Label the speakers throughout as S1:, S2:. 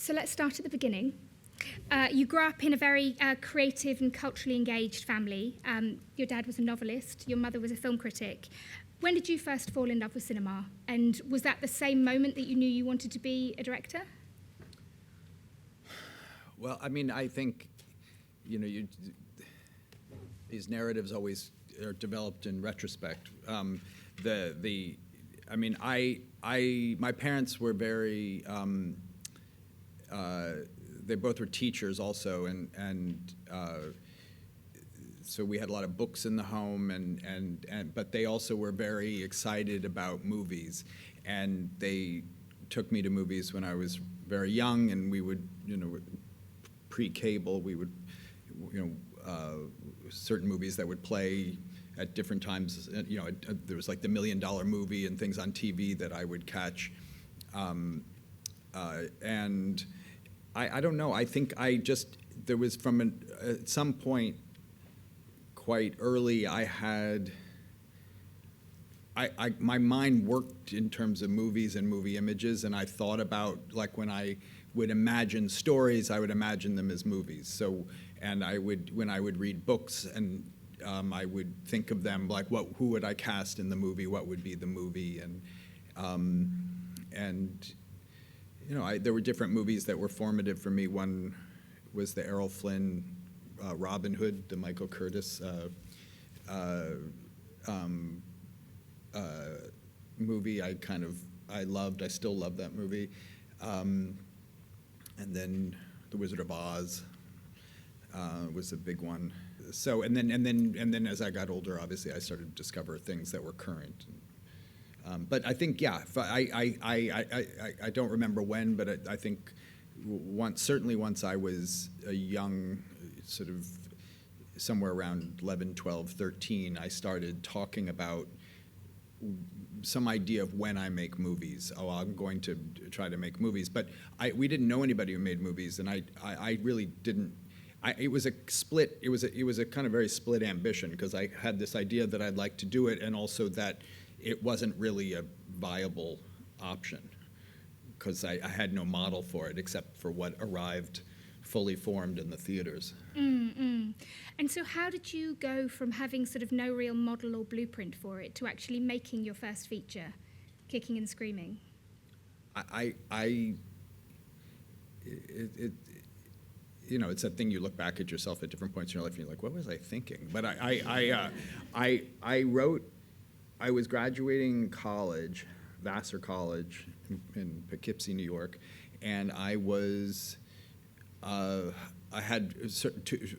S1: So let's start at the beginning. You grew up in a very creative and culturally engaged family. Your dad was a novelist, your mother was a film critic. When did you first fall in love with cinema? And was that the same moment that you knew you wanted to be a director?
S2: Well, I mean, I think, these narratives always are developed in retrospect. My parents were very, they both were teachers also, and so we had a lot of books in the home, but they also were very excited about movies, and they took me to movies when I was very young, and we would, pre-cable, we would, certain movies that would play at different times, there was like the $1 Million Movie and things on TV that I would catch, and I don't know, I think there was at some point quite early, my mind worked in terms of movies and movie images, and I thought about, like, when I would imagine stories, I would imagine them as movies. So, and when I would read books, and I would think of them like, who would I cast in the movie? What would be the movie? There were different movies that were formative for me. One was the Errol Flynn Robin Hood, the Michael Curtis movie. I loved. I still love that movie. And then The Wizard of Oz was a big one. So and then as I got older, obviously I started to discover things that were current. But I think, yeah, I don't remember when, but I think certainly once I was a young, sort of somewhere around 11, 12, 13, I started talking about some idea of when I make movies. Oh, I'm going to try to make movies. But we didn't know anybody who made movies, and I really didn't. It was a split. It was a kind of very split ambition, because I had this idea that I'd like to do it, and also that it wasn't really a viable option, because I had no model for it except for what arrived fully formed in the theaters.
S1: And so how did you go from having sort of no real model or blueprint for it to actually making your first feature, Kicking and Screaming?
S2: It's that thing you look back at yourself at different points in your life and you're like, what was I thinking? But I was graduating college, Vassar College in Poughkeepsie, New York, and I had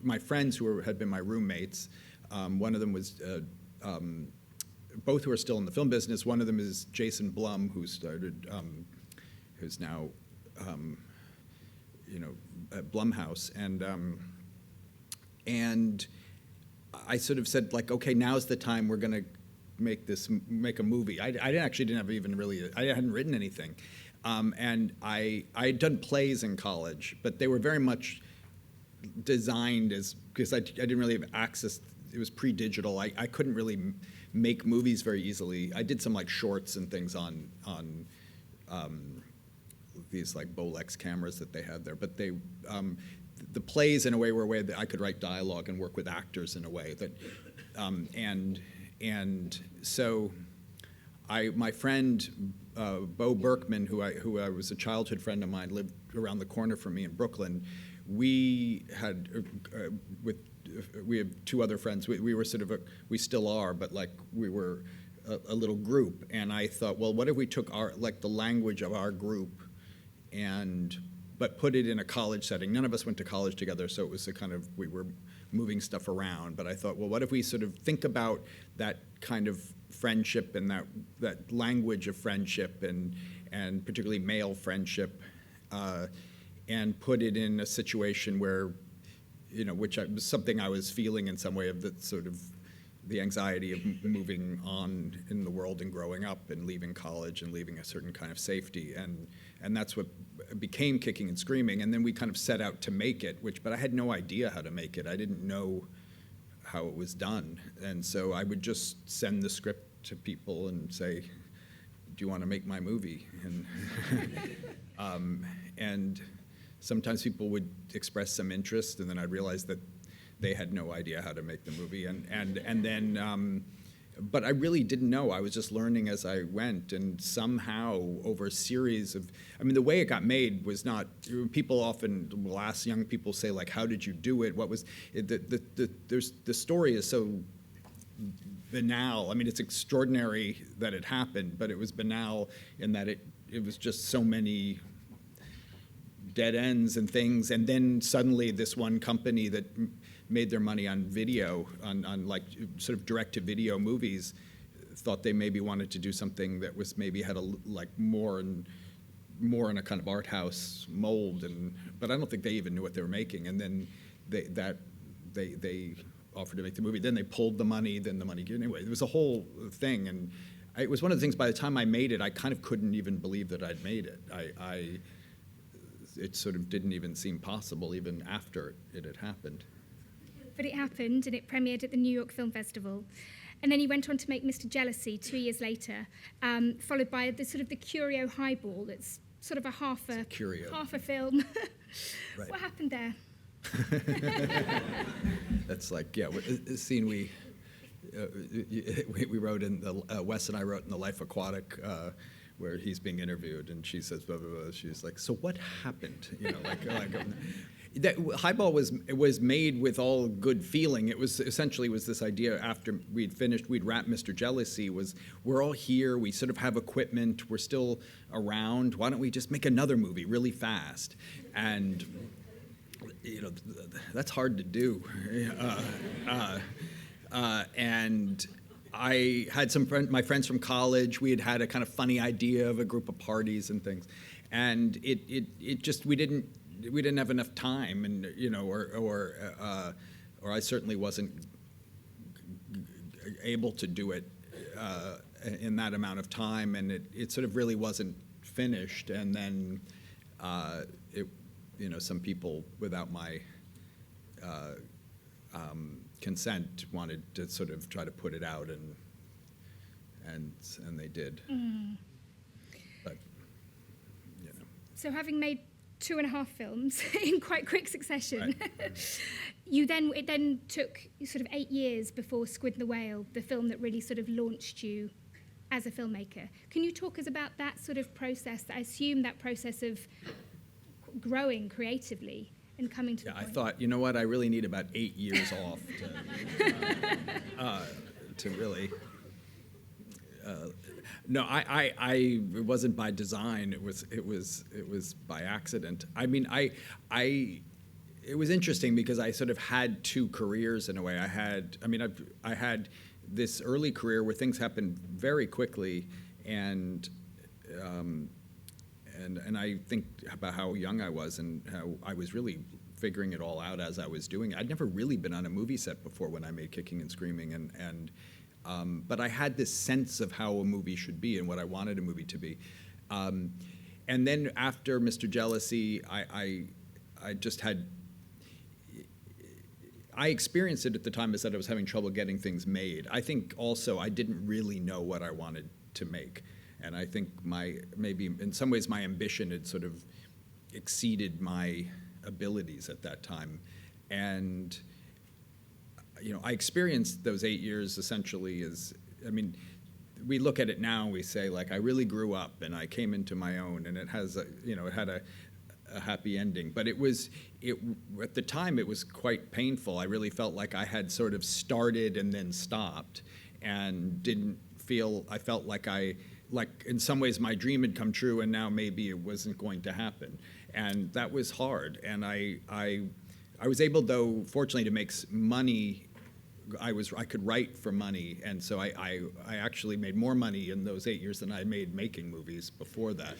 S2: my friends who had been my roommates. One of them was, both who are still in the film business. One of them is Jason Blum, who started, who's now, at Blumhouse, and I sort of said, like, okay, now's the time we're gonna make a movie. I hadn't written anything. And I had done plays in college, but they were very much designed because I didn't really have access. It was pre-digital. I couldn't really make movies very easily. I did some like shorts and things on these like Bolex cameras that they had there, but the plays in a way were a way that I could write dialogue and work with actors in a way that, and so my friend Bo Berkman, who I was a childhood friend of mine, lived around the corner from me in Brooklyn. We had we have two other friends. We were sort of we still are, but like we were a little group. And I thought, well, what if we took the language of our group but put it in a college setting? None of us went to college together, so it was we were moving stuff around. But I thought, well, what if we sort of think about that kind of friendship and that language of friendship and particularly male friendship, and put it in a situation where, which was something I was feeling in some way, of that sort of the anxiety of moving on in the world and growing up and leaving college and leaving a certain kind of safety, and that's what became Kicking and Screaming. And then we kind of set out to make it, but I had no idea how to make it. I didn't know how it was done, and so I would just send the script to people and say, do you want to make my movie? And sometimes people would express some interest, and then I'd realize that they had no idea how to make the movie, and then. But I really didn't know. I was just learning as I went, and somehow over a series of, I mean, the way it got made was not. People often will ask young people, say like, "How did you do it? What was it?" The story is so banal. I mean, it's extraordinary that it happened, but it was banal in that it was just so many dead ends and things, and then suddenly this one company that made their money on video, on like sort of direct-to-video movies, thought they maybe wanted to do something that was maybe had like more in a kind of art house mold, but I don't think they even knew what they were making. And then they offered to make the movie. Then they pulled the money. Then the money anyway. It was a whole thing, and it was one of the things. By the time I made it, I kind of couldn't even believe that I'd made it. It sort of didn't even seem possible even after it had happened.
S1: But it happened, and it premiered at the New York Film Festival. And then he went on to make Mr. Jealousy 2 years later, followed by the sort of the Curio Highball. That's sort of a half a film.
S2: Right.
S1: What happened there?
S2: That's like, yeah, a scene we wrote in the Wes and I wrote in The Life Aquatic, where he's being interviewed, and she says, blah, blah, blah. She's like, so what happened? You know, that Highball was made with all good feeling. It was essentially this idea after we'd finished, we'd wrapped Mr. Jealousy, was we're all here, we sort of have equipment, we're still around, why don't we just make another movie really fast? And, you know, that's hard to do. And I had my friends from college. We had a kind of funny idea of a group of parties and things, and it just we didn't have enough time, and you know, or I certainly wasn't able to do it in that amount of time, and it sort of really wasn't finished. And then you know, some people without my consent wanted to sort of try to put it out, and they did. But you know.
S1: So having made 2.5 films in quite quick succession,
S2: right.
S1: It then took sort of 8 years before Squid and the Whale, the film that really sort of launched you as a filmmaker. Can you talk us about that sort of process? I assume that process of growing creatively and coming to the point.
S2: I thought, you know what, I really need about 8 years off to really. No, it wasn't by design. It was by accident. I mean, it was interesting because I sort of had 2 careers in a way. I had this early career where things happened very quickly, and I think about how young I was and how I was really figuring it all out as I was doing it. I'd never really been on a movie set before when I made Kicking and Screaming, but I had this sense of how a movie should be and what I wanted a movie to be. And then after Mr. Jealousy, I experienced it at the time as that I was having trouble getting things made. I think also I didn't really know what I wanted to make. And I think maybe in some ways my ambition had sort of exceeded my abilities at that time. And, you know, I experienced those 8 years essentially as, I mean, we look at it now and we say, like, I really grew up and I came into my own, and it had a happy ending. But at the time it was quite painful. I really felt like I had sort of started and then stopped, and I felt like in some ways my dream had come true, and now maybe it wasn't going to happen. And that was hard. And I was able, though, fortunately, to make money. I could write for money, and so I actually made more money in those 8 years than I made making movies before that,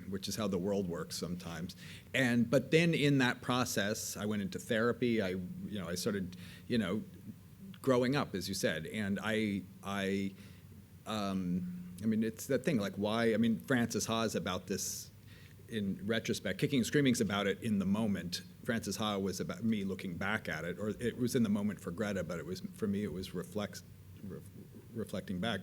S2: which is how the world works sometimes. But then in that process, I went into therapy. I started, growing up, as you said, and I mean, it's that thing, like, why? I mean, Frances Ha is about this in retrospect. Kicking and Screaming's about it in the moment. Frances Ha was about me looking back at it, or it was in the moment for Greta, but it was, for me, it was reflecting back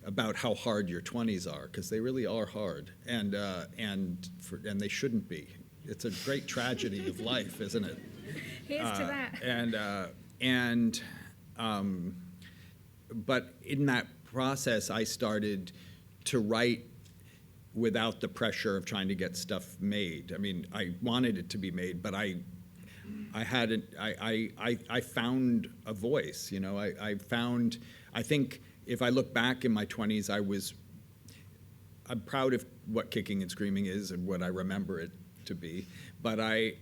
S2: about how hard your 20s are, because they really are hard, and they shouldn't be. It's a great tragedy of life, isn't it?
S1: Here's to that.
S2: But in that process, I started to write without the pressure of trying to get stuff made. I mean, I wanted it to be made, but I found a voice. I think if I look back in my 20s, I'm proud of what Kicking and Screaming is and what I remember it to be, but and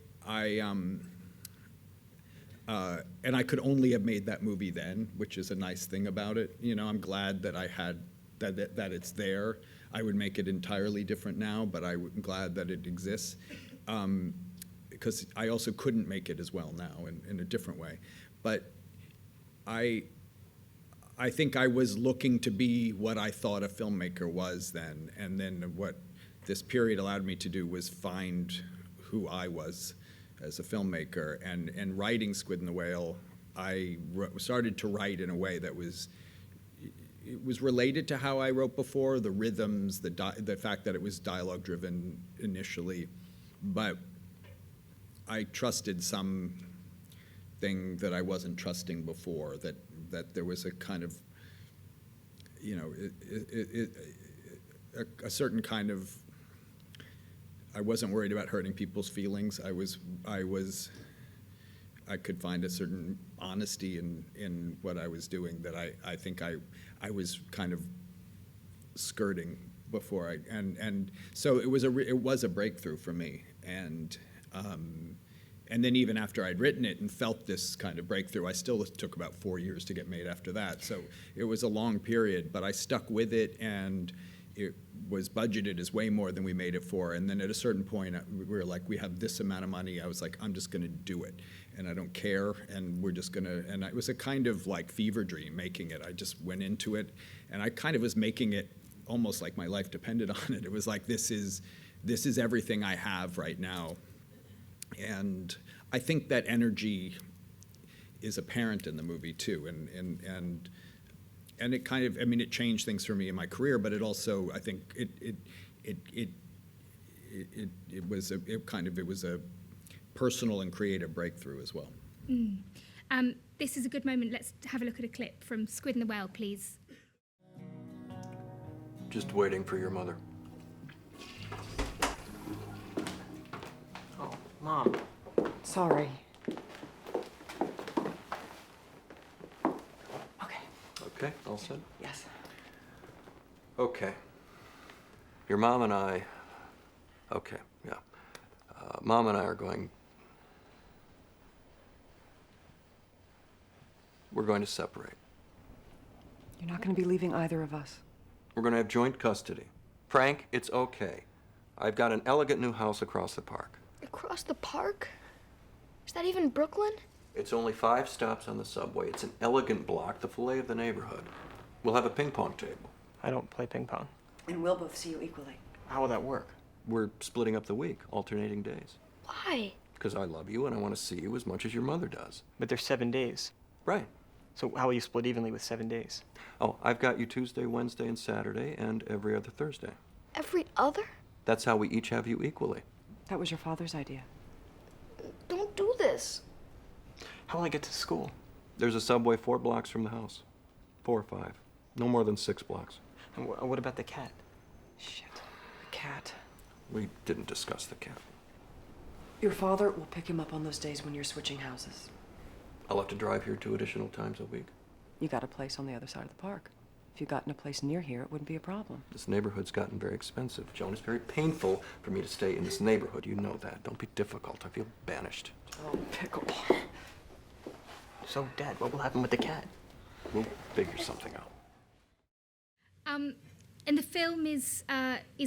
S2: I could only have made that movie then, which is a nice thing about it. I'm glad that I had that it's there. I would make it entirely different now, but I'm glad that it exists, because I also couldn't make it as well now in a different way. But I think I was looking to be what I thought a filmmaker was then, and then what this period allowed me to do was find who I was as a filmmaker. And writing Squid and the Whale, I started to write in a way that was related to how I wrote before, the rhythms, the fact that it was dialogue-driven initially, but I trusted something that I wasn't trusting before, that there was a kind of, a certain kind of, I wasn't worried about hurting people's feelings. I could find a certain honesty in what I was doing that I think I was kind of skirting before and so it was a breakthrough for me, and then even after I'd written it and felt this kind of breakthrough, I still took about 4 years to get made after that. So it was a long period, but I stuck with it, and it was budgeted as way more than we made it for. And then at a certain point, we were like, we have this amount of money. I was like, I'm just going to do it, and I don't care, and we're just going to, and it was a kind of like fever dream making it. I just went into it, and I kind of was making it almost like my life depended on it. It was like, this is everything I have right now. And I think that energy is apparent in the movie too, and it kind of, I mean, it changed things for me in my career, but it also, I think it was a personal and creative breakthrough as well.
S1: This is a good moment. Let's have a look at a clip from Squid and the Whale, please.
S3: Just waiting for your mother.
S4: Oh, Mom.
S5: Sorry.
S4: Okay.
S3: Okay, all set?
S4: Yes.
S3: Okay. Your mom and I, okay, yeah. Mom and I are we're going to separate.
S5: You're not going to be leaving either of us.
S3: We're going to have joint custody. Frank, it's okay. I've got an elegant new house across the park.
S6: Across the park? Is that even Brooklyn?
S3: It's only 5 stops on the subway. It's an elegant block, the fillet of the neighborhood. We'll have a ping pong table.
S4: I don't play ping pong.
S5: And we'll both see you equally.
S4: How will that work?
S3: We're splitting up the week, alternating days.
S6: Why?
S3: Because I love you and I want to see you as much as your mother does.
S4: But there's 7 days.
S3: Right.
S4: So how will you split evenly with 7 days?
S3: Oh, I've got you Tuesday, Wednesday, and Saturday, and every other Thursday.
S6: Every other?
S3: That's how we each have you equally.
S5: That was your father's idea.
S6: Don't do this.
S4: How will I get to school?
S3: There's a subway 4 blocks from the house. 4 or 5. No more than 6 blocks.
S4: And what about the cat?
S5: Shit. The cat.
S3: We didn't discuss the cat.
S5: Your father will pick him up on those days when you're switching houses.
S3: I'll have to drive here 2 additional times a week.
S5: You got a place on the other side of the park. If you gotten a place near here, it wouldn't be a problem.
S3: This neighborhood's gotten very expensive, Joan. It's very painful for me to stay in this neighborhood. You know that. Don't be difficult. I feel banished.
S5: Oh, pickle.
S4: So, Dad, what will happen with the cat?
S3: We'll figure something out.
S1: And the film is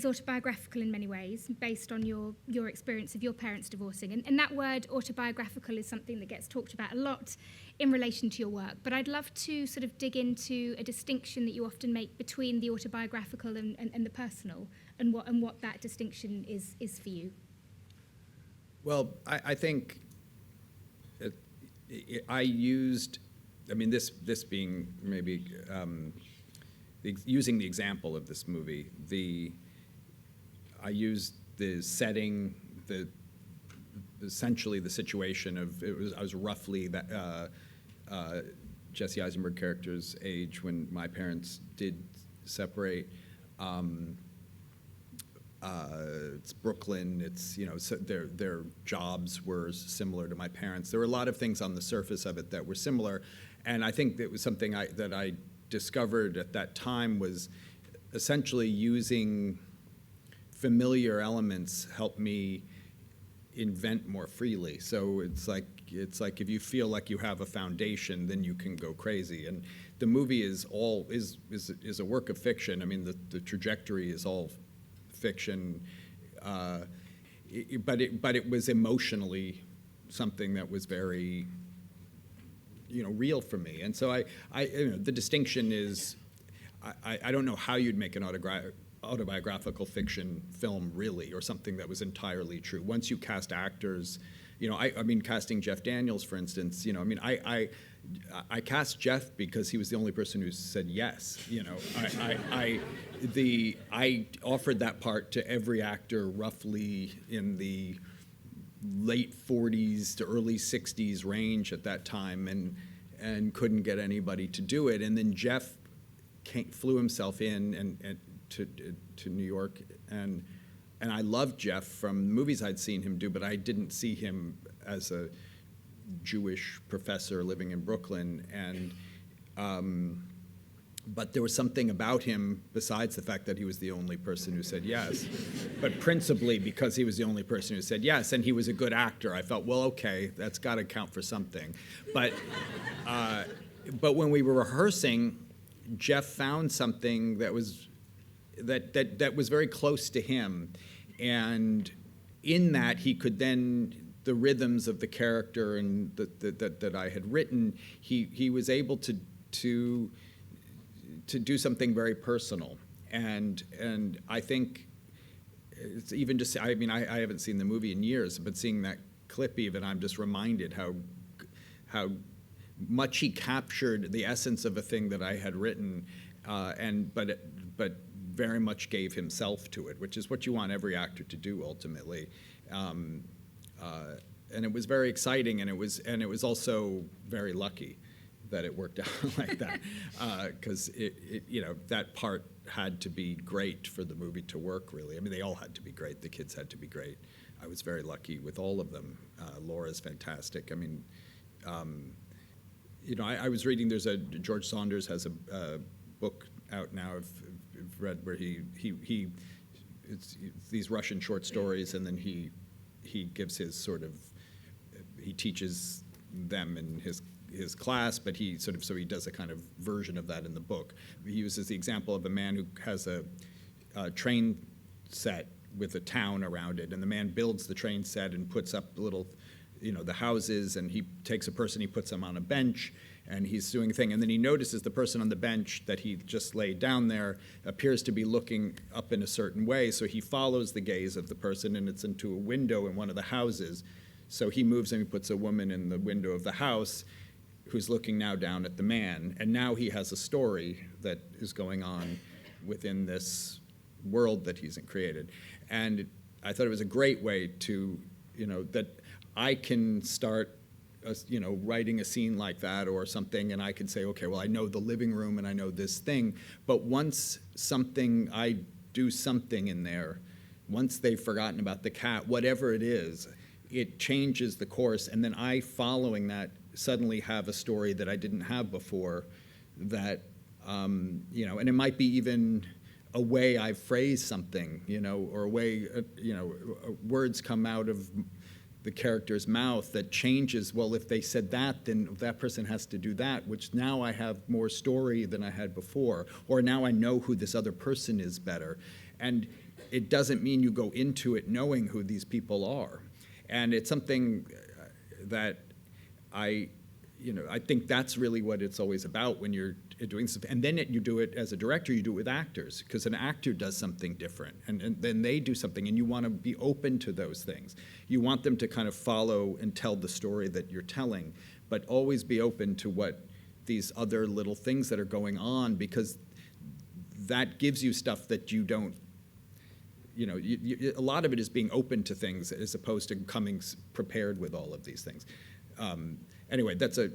S1: autobiographical in many ways, based on your experience of your parents divorcing. And that word autobiographical is something that gets talked about a lot in relation to your work. But I'd love to sort of dig into a distinction that you often make between the autobiographical and the personal, and what that distinction is for you.
S2: Well, I think I used, I mean, this being maybe using the example of this movie, I used the setting, the essentially the situation of I was roughly that Jesse Eisenberg character's age when my parents did separate. It's Brooklyn. It's so their jobs were similar to my parents. There were a lot of things on the surface of it that were similar, and I think that was something that I discovered at that time was essentially using familiar elements helped me invent more freely. So it's like if you feel like you have a foundation, then you can go crazy. And the movie is a work of fiction. I mean, the trajectory is all fiction, but it was emotionally something that was very real for me. And so the distinction is I don't know how you'd make an autobiographical fiction film really, or something that was entirely true. Once you cast actors, I mean, casting Jeff Daniels, for instance, I cast Jeff because he was the only person who said yes. I offered that part to every actor roughly in the late 40s to early 60s range at that time, and couldn't get anybody to do it. And then Jeff flew himself in and to New York, and I loved Jeff from movies I'd seen him do, but I didn't see him as a Jewish professor living in Brooklyn, but there was something about him besides the fact that he was the only person who said yes, but principally because he was the only person who said yes, and he was a good actor. I felt, well, okay, that's got to count for something. But when we were rehearsing, Jeff found something that was very close to him, and in that he could then, the rhythms of the character and that I had written, he was able to do something very personal, and I think it's even just, I mean, I haven't seen the movie in years, but seeing that clip even, I'm just reminded how much he captured the essence of a thing that I had written, but very much gave himself to it, which is what you want every actor to do ultimately. And it was very exciting, and it was also very lucky that it worked out like that, because that part had to be great for the movie to work, really. I mean, they all had to be great. The kids had to be great. I was very lucky with all of them. Laura's fantastic. I mean, I was reading. There's George Saunders has a book out now. I've read where it's these Russian short stories, and then he gives his sort of, he teaches them in his class, but he does a kind of version of that in the book. He uses the example of a man who has a train set with a town around it, and the man builds the train set and puts up little, the houses, and he takes a person, he puts them on a bench, and he's doing a thing, and then he notices the person on the bench that he just laid down there appears to be looking up in a certain way, so he follows the gaze of the person, and it's into a window in one of the houses. So he moves and he puts a woman in the window of the house who's looking now down at the man, and now he has a story that is going on within this world that he's created. And I thought it was a great way to, that I can start writing a scene like that or something, and I can say, okay, well, I know the living room and I know this thing, but once I do something in there, once they've forgotten about the cat, whatever it is, it changes the course, and then I, following that, suddenly have a story that I didn't have before, that, and it might be even a way I phrase something, or a way, words come out of the character's mouth that changes. Well, if they said that, then that person has to do that, which now I have more story than I had before, or now I know who this other person is better. And it doesn't mean you go into it knowing who these people are. And it's something that I think that's really what it's always about when you're doing stuff. And then you do it as a director, you do it with actors, because an actor does something different, and then they do something, and you want to be open to those things. You want them to kind of follow and tell the story that you're telling, but always be open to what these other little things that are going on, because that gives you stuff that you don't a lot of it is being open to things as opposed to coming prepared with all of these things. Anyway, that's a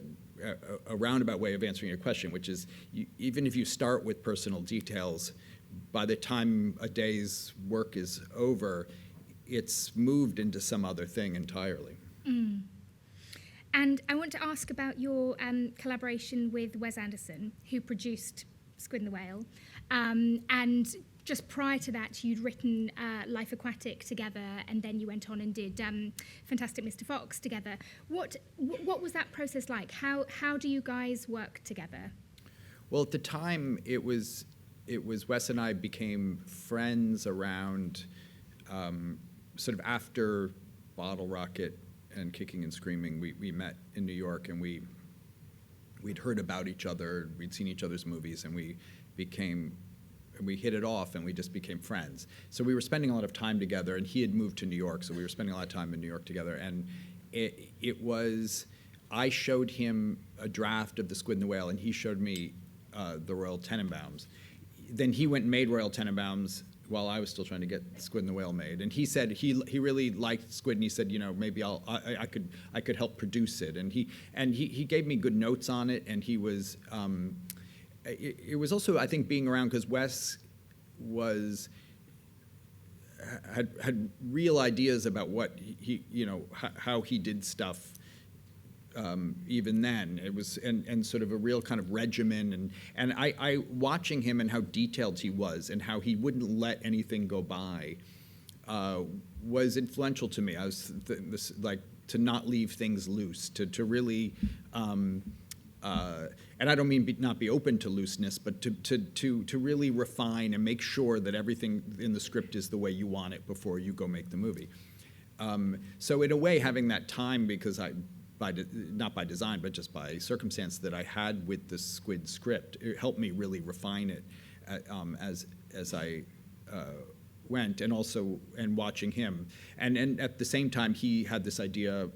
S2: roundabout way of answering your question, which is even if you start with personal details, by the time a day's work is over, it's moved into some other thing entirely.
S1: Mm. And I want to ask about your collaboration with Wes Anderson, who produced Squid and the Whale. And just prior to that, you'd written Life Aquatic together, and then you went on and did Fantastic Mr. Fox together. What was that process like? How do you guys work together?
S2: Well, at the time, it was Wes and I became friends around sort of after Bottle Rocket and Kicking and Screaming. We met in New York, and we'd heard about each other, we'd seen each other's movies, and we hit it off, and we just became friends. So we were spending a lot of time together, and he had moved to New York, so we were spending a lot of time in New York together. And I showed him a draft of the Squid and the Whale, and he showed me the Royal Tenenbaums. Then he went and made Royal Tenenbaums while I was still trying to get Squid and the Whale made. And he said he really liked Squid, and he said, maybe I could help produce it. And he gave me good notes on it, and he was. It was also, I think, being around because Wes had real ideas about what he how he did stuff. Even then, it was and sort of a real kind of regimen, and I watching him and how detailed he was and how he wouldn't let anything go by was influential to me. I was like to not leave things loose, to really. And I don't mean not be open to looseness, but to really refine and make sure that everything in the script is the way you want it before you go make the movie. So in a way, having that time, because not by design, but just by circumstance that I had with the Squid script, it helped me really refine it as I went, and also watching him. And at the same time, he had this idea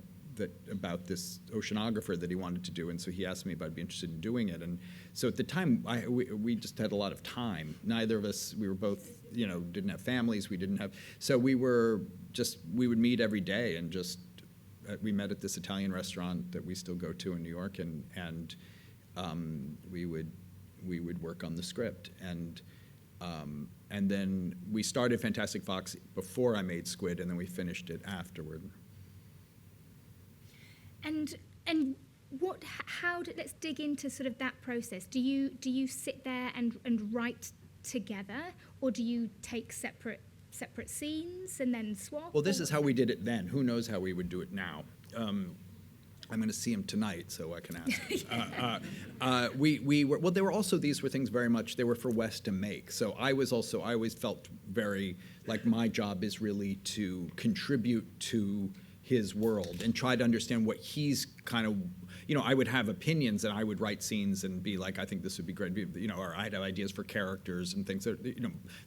S2: about this oceanographer that he wanted to do, and so he asked me if I'd be interested in doing it. And so at the time, we just had a lot of time. Neither of us, we were both, didn't have families, so we would meet every day, and just, we met at this Italian restaurant that we still go to in New York, and we would work on the script. And then we started Fantastic Fox before I made Squid, and then we finished it afterward.
S1: And let's dig into sort of that process. Do you sit there and write together, or do you take separate scenes and then swap?
S2: Well, this is how we did it then. Who knows how we would do it now? I'm going to see him tonight, so I can ask him. There were also, these were things very much, they were for Wes to make. So I always felt very, like my job is really to contribute to his world and try to understand what he's kind of, I would have opinions, and I would write scenes and be like, I think this would be great, or I'd have ideas for characters and things.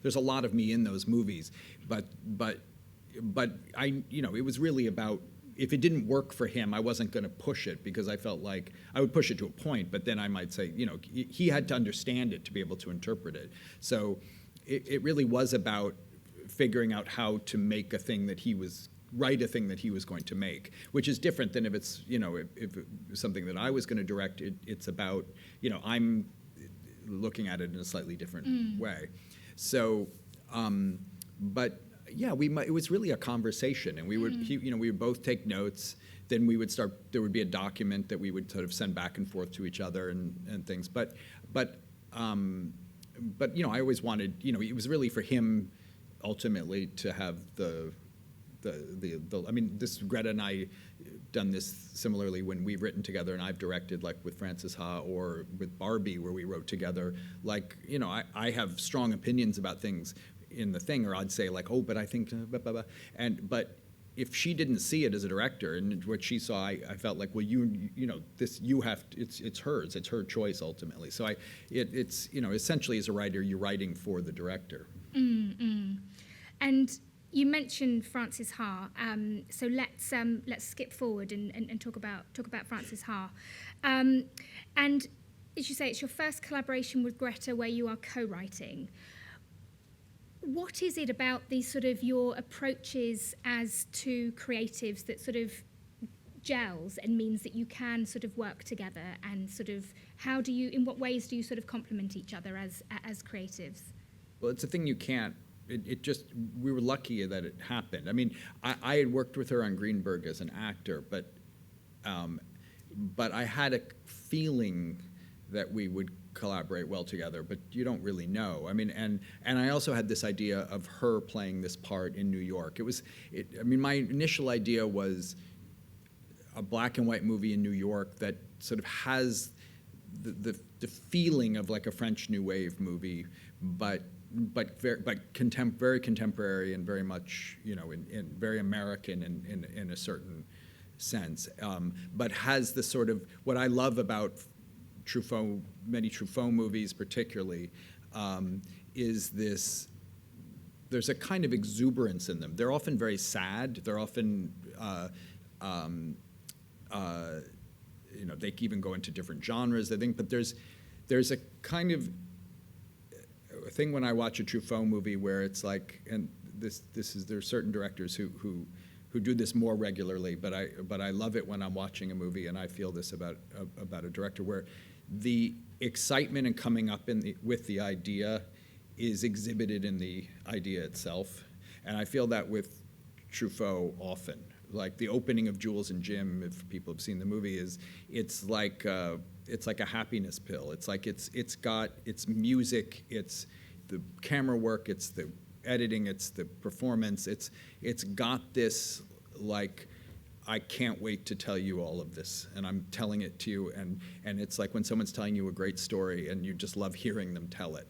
S2: There's a lot of me in those movies, but I, it was really about, if it didn't work for him, I wasn't going to push it, because I felt like I would push it to a point, but then I might say, he had to understand it to be able to interpret it. So it really was about figuring out how to make a thing that he was going to make, which is different than if it's, if it was something that I was going to direct. It's about, I'm looking at it in a slightly different way. So, but yeah, it was really a conversation, and we would, we would both take notes. Then we would there would be a document that we would sort of send back and forth to each other and things. But I always wanted, it was really for him ultimately to have Greta and I done this similarly when we've written together, and I've directed, like with Frances Ha or with Barbie, where we wrote together. Like, I have strong opinions about things in the thing, or I'd say like, oh, but I think, blah, blah, blah. But if she didn't see it as a director, and what she saw, I felt like, well, it's hers, it's her choice ultimately. So it's essentially as a writer, you're writing for the director.
S1: And you mentioned Frances Ha, so let's skip forward and talk about Frances Ha. And as you say, it's your first collaboration with Greta where you are co-writing. What is it about these sort of your approaches as two creatives that sort of gels and means that you can sort of work together, and sort of in what ways do you sort of complement each other as creatives?
S2: Well, it's a thing you can't. We were lucky that it happened. I mean, I had worked with her on Greenberg as an actor, but I had a feeling that we would collaborate well together, but you don't really know. I mean, and I also had this idea of her playing this part in New York. I mean, my initial idea was a black and white movie in New York that sort of has the feeling of like a French New Wave movie, but very contemporary and very much, in very American in a certain sense, but has the sort of, what I love about Truffaut, many Truffaut movies particularly, is there's a kind of exuberance in them. They're often very sad. They're often, they even go into different genres, I think, but there's a kind of a thing when I watch a Truffaut movie where it's like, and there are certain directors who do this more regularly, but I love it when I'm watching a movie, and I feel this about a director, where the excitement and coming up with the idea is exhibited in the idea itself, and I feel that with Truffaut often. Like the opening of Jules and Jim, if people have seen the movie, it's like a happiness pill. It's like it's music, it's the camera work, it's the editing, it's the performance. It's got this, like, I can't wait to tell you all of this, and I'm telling it to you, and it's like when someone's telling you a great story and you just love hearing them tell it.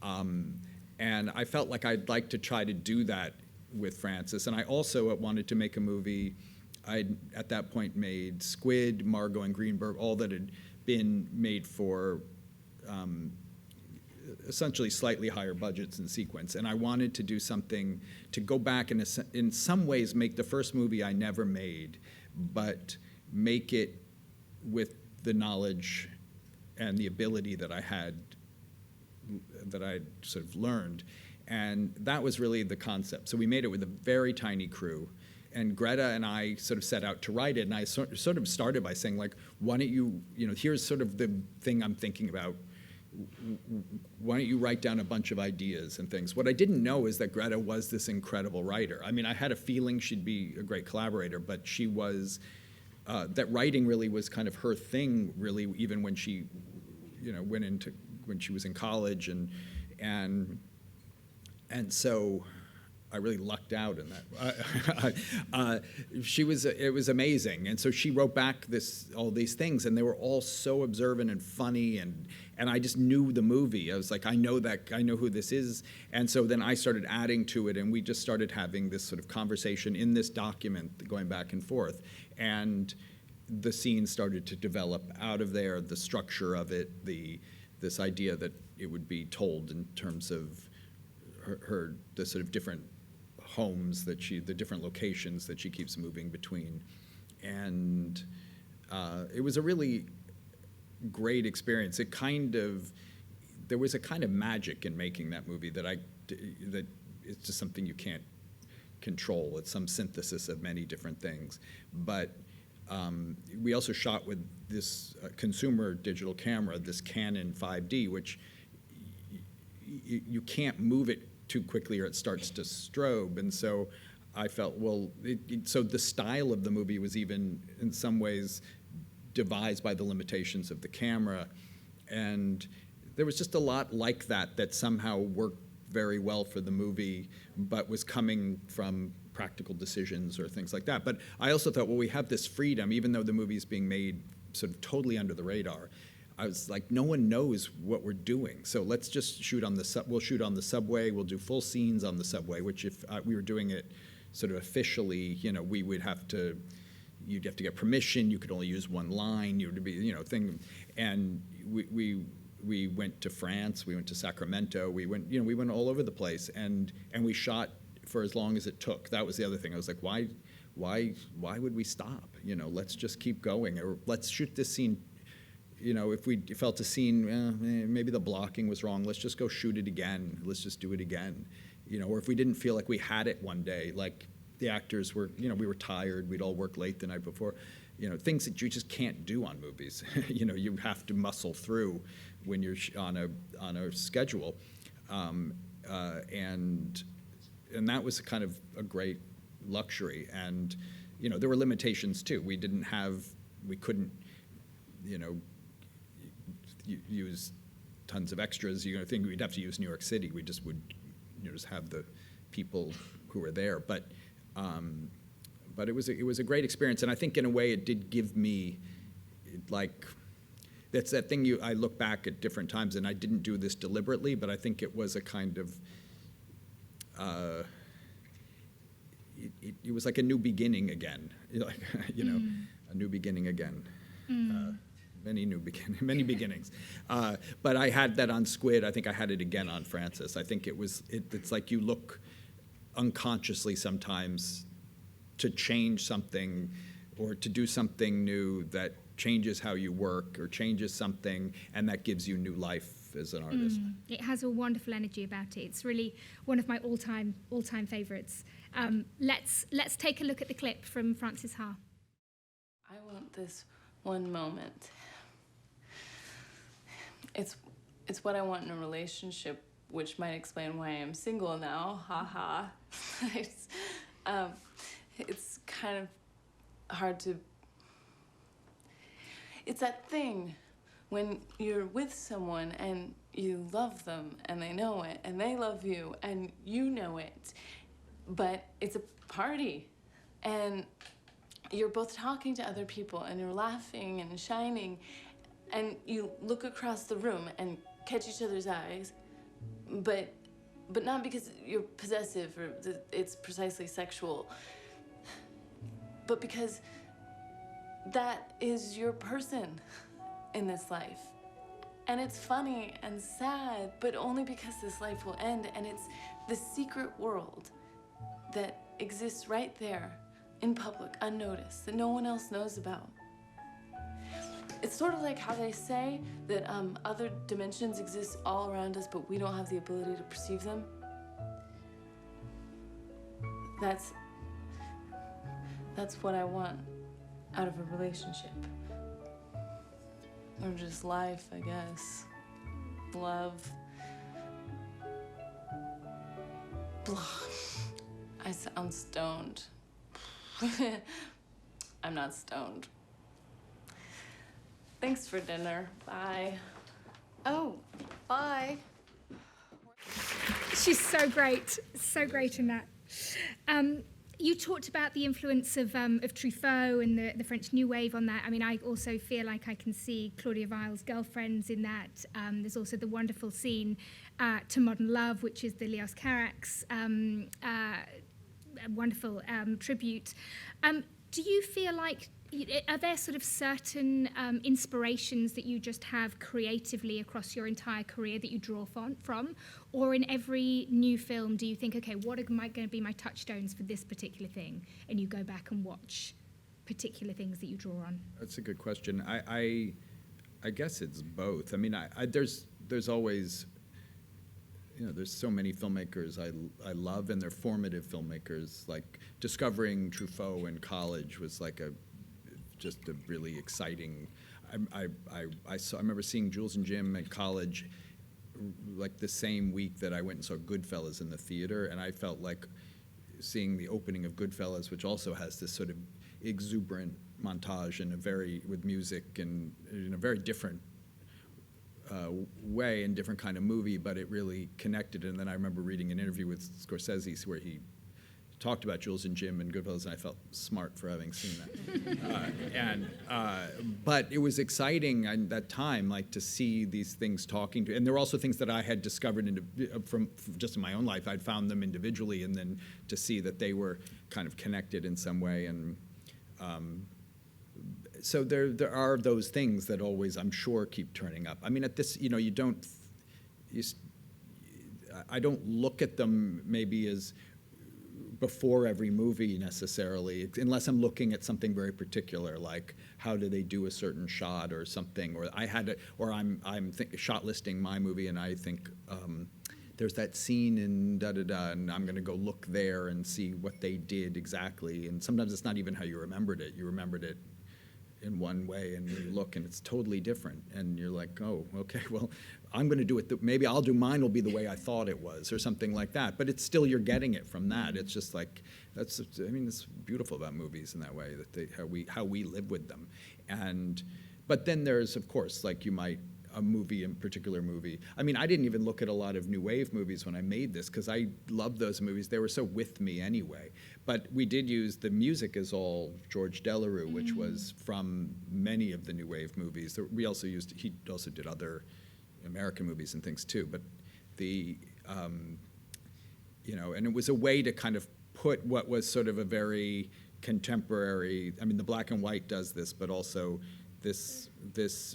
S2: And I felt like I'd like to try to do that with Frances, and I also wanted to make a movie. I'd at that point made Squid, Margot, and Greenberg, all that had been made for essentially slightly higher budgets in sequence, and I wanted to do something to go back and in some ways make the first movie I never made, but make it with the knowledge and the ability that I had, that I'd sort of learned. And that was really the concept. So we made it with a very tiny crew. And Greta and I sort of set out to write it. And I sort of started by saying, like, why don't you, here's sort of the thing I'm thinking about. Why don't you write down a bunch of ideas and things? What I didn't know is that Greta was this incredible writer. I mean, I had a feeling she'd be a great collaborator, but she was, that writing really was kind of her thing, really, even when she, when she was in college. And so I really lucked out in that. It was amazing. And so she wrote back all these things, and they were all so observant and funny, and I just knew the movie. I was like, I know who this is. And so then I started adding to it, and we just started having this sort of conversation in this document, going back and forth. And the scene started to develop out of there, the structure of it, this idea that it would be told in terms of the sort of different homes the different locations that she keeps moving between. And it was a really great experience. There was a kind of magic in making that movie that it's just something you can't control. It's some synthesis of many different things. But we also shot with this consumer digital camera, this Canon 5D, which you can't move it too quickly or it starts to strobe. And so I felt, well, so the style of the movie was even in some ways devised by the limitations of the camera. And there was just a lot like that somehow worked very well for the movie, but was coming from practical decisions or things like that. But I also thought, well, we have this freedom, even though the movie is being made sort of totally under the radar. I was like, no one knows what we're doing, so let's just shoot on we'll shoot on the subway. We'll do full scenes on the subway. Which, if we were doing it sort of officially, we would you'd have to get permission. You could only use one line. You would be, thing. And we went to France. We went to Sacramento. We went all over the place, and we shot for as long as it took. That was the other thing. I was like, why would we stop? Let's just keep going, or let's shoot this scene. If we felt a scene, maybe the blocking was wrong, let's just go shoot it again. Let's just do it again. or if we didn't feel like we had it one day, like the actors were, we were tired, we'd all worked late the night before, things that you just can't do on movies. You have to muscle through when you're on a schedule, and that was kind of a great luxury. And there were limitations too. We couldn't, use tons of extras. Think we'd have to use New York City. We just would, just have the people who were there. But it was a great experience, and I think in a way it did give me, like, that's that thing I look back at different times, and I didn't do this deliberately, but I think it was a kind of, it was like a new beginning again, a new beginning again. Many beginnings. But I had that on Squid. I think I had it again on Frances. I think it's like you look unconsciously sometimes to change something or to do something new that changes how you work or changes something, and that gives you new life as an artist.
S1: It has a wonderful energy about it. It's really one of my all-time favorites. Let's take a look at the clip from Frances Ha.
S7: I want this one moment. It's what I want in a relationship, which might explain why I'm single now. Ha ha. It's kind of hard to. It's that thing when you're with someone and you love them and they know it and they love you and you know it, but it's a party and you're both talking to other people and you're laughing and shining, and you look across the room and catch each other's eyes, but not because you're possessive or it's precisely sexual, but because that is your person in this life. And it's funny and sad, but only because this life will end, and it's the secret world that exists right there in public, unnoticed, that no one else knows about. It's sort of like how they say that other dimensions exist all around us, but we don't have the ability to perceive them. That's what I want out of a relationship. Or just life, I guess. Love. Blah. I sound stoned. I'm not stoned. Thanks for dinner. Bye.
S6: Oh, bye.
S1: She's so great in that. You talked about the influence of Truffaut and the French New Wave on that. I mean, I also feel like I can see Claudia Weil's Girlfriends in that. There's also the wonderful scene to Modern Love, which is the Leos Carax wonderful tribute. Do you feel like, are there sort of certain inspirations that you just have creatively across your entire career that you draw from? Or in every new film, do you think, okay, what am I going to be my touchstones for this particular thing? And you go back and watch particular things that you draw on?
S2: That's a good question. I guess it's both. I mean, there's always, there's so many filmmakers I love, and they're formative filmmakers. Like discovering Truffaut in college was like just a really exciting. I remember seeing Jules and Jim at college, like the same week that I went and saw Goodfellas in the theater, and I felt like seeing the opening of Goodfellas, which also has this sort of exuberant montage and with music and in a very different way and different kind of movie, but it really connected. And then I remember reading an interview with Scorsese where he talked about Jules and Jim and Goodfellas, and I felt smart for having seen that. But it was exciting at that time, like to see these things talking to, and there were also things that I had discovered from just in my own life. I'd found them individually, and then to see that they were kind of connected in some way. And so there are those things that always, I'm sure, keep turning up. I mean, at this, I don't look at them maybe as before every movie necessarily, unless I'm looking at something very particular, like how do they do a certain shot or something, or I'm shot listing my movie, and I think there's that scene in da-da-da, and I'm going to go look there and see what they did exactly. And sometimes it's not even how you remembered it. You remembered it in one way, and you look, and it's totally different. And you're like, oh, okay, well, I'm going to do it. Maybe I'll do mine will be the way I thought it was, or something like that. But it's still, you're getting it from that. It's just like, it's beautiful about movies in that way, that how we live with them. But then there's, of course, like a particular movie. I mean, I didn't even look at a lot of New Wave movies when I made this, because I loved those movies. They were so with me anyway. But we did use, the music is all George Delarue, which was from many of the New Wave movies. He also did other American movies and things too. But and it was a way to kind of put what was sort of a very contemporary, I mean, the black and white does this, but also this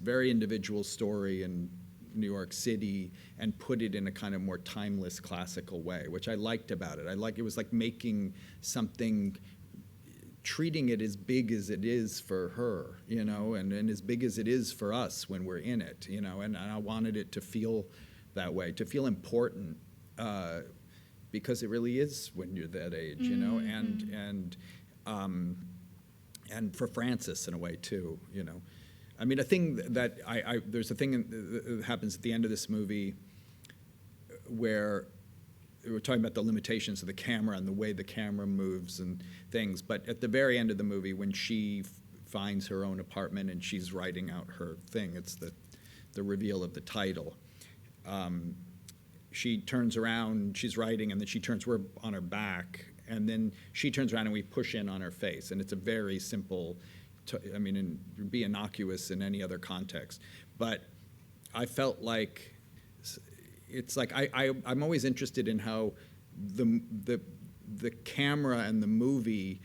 S2: very individual story in New York City, and put it in a kind of more timeless, classical way, which I liked about it. It was like making something, treating it as big as it is for her, and as big as it is for us when we're in it, and I wanted it to feel that way, to feel important, because it really is when you're that age, and for Frances in a way too, I mean, a thing that there's a thing that happens at the end of this movie where we're talking about the limitations of the camera and the way the camera moves and things, but at the very end of the movie, when she finds her own apartment and she's writing out her thing, it's the reveal of the title. She turns around, she's writing, and then we're on her back, and then she turns around and we push in on her face, and it's a very simple, and it'd be innocuous in any other context, but I felt like it's like I'm always interested in how the camera and the movie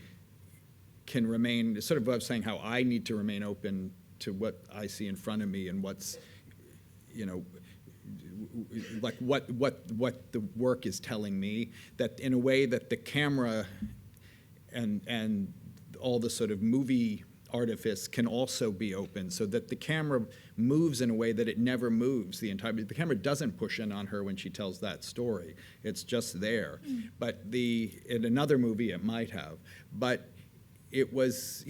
S2: can remain, sort of what I was saying, how I need to remain open to what I see in front of me and what's, like what the work is telling me, that in a way that the camera and all the sort of movie artifice can also be open, so that the camera moves in a way that it never moves the camera doesn't push in on her when she tells that story. It's just there. But in another movie it might have. But it was,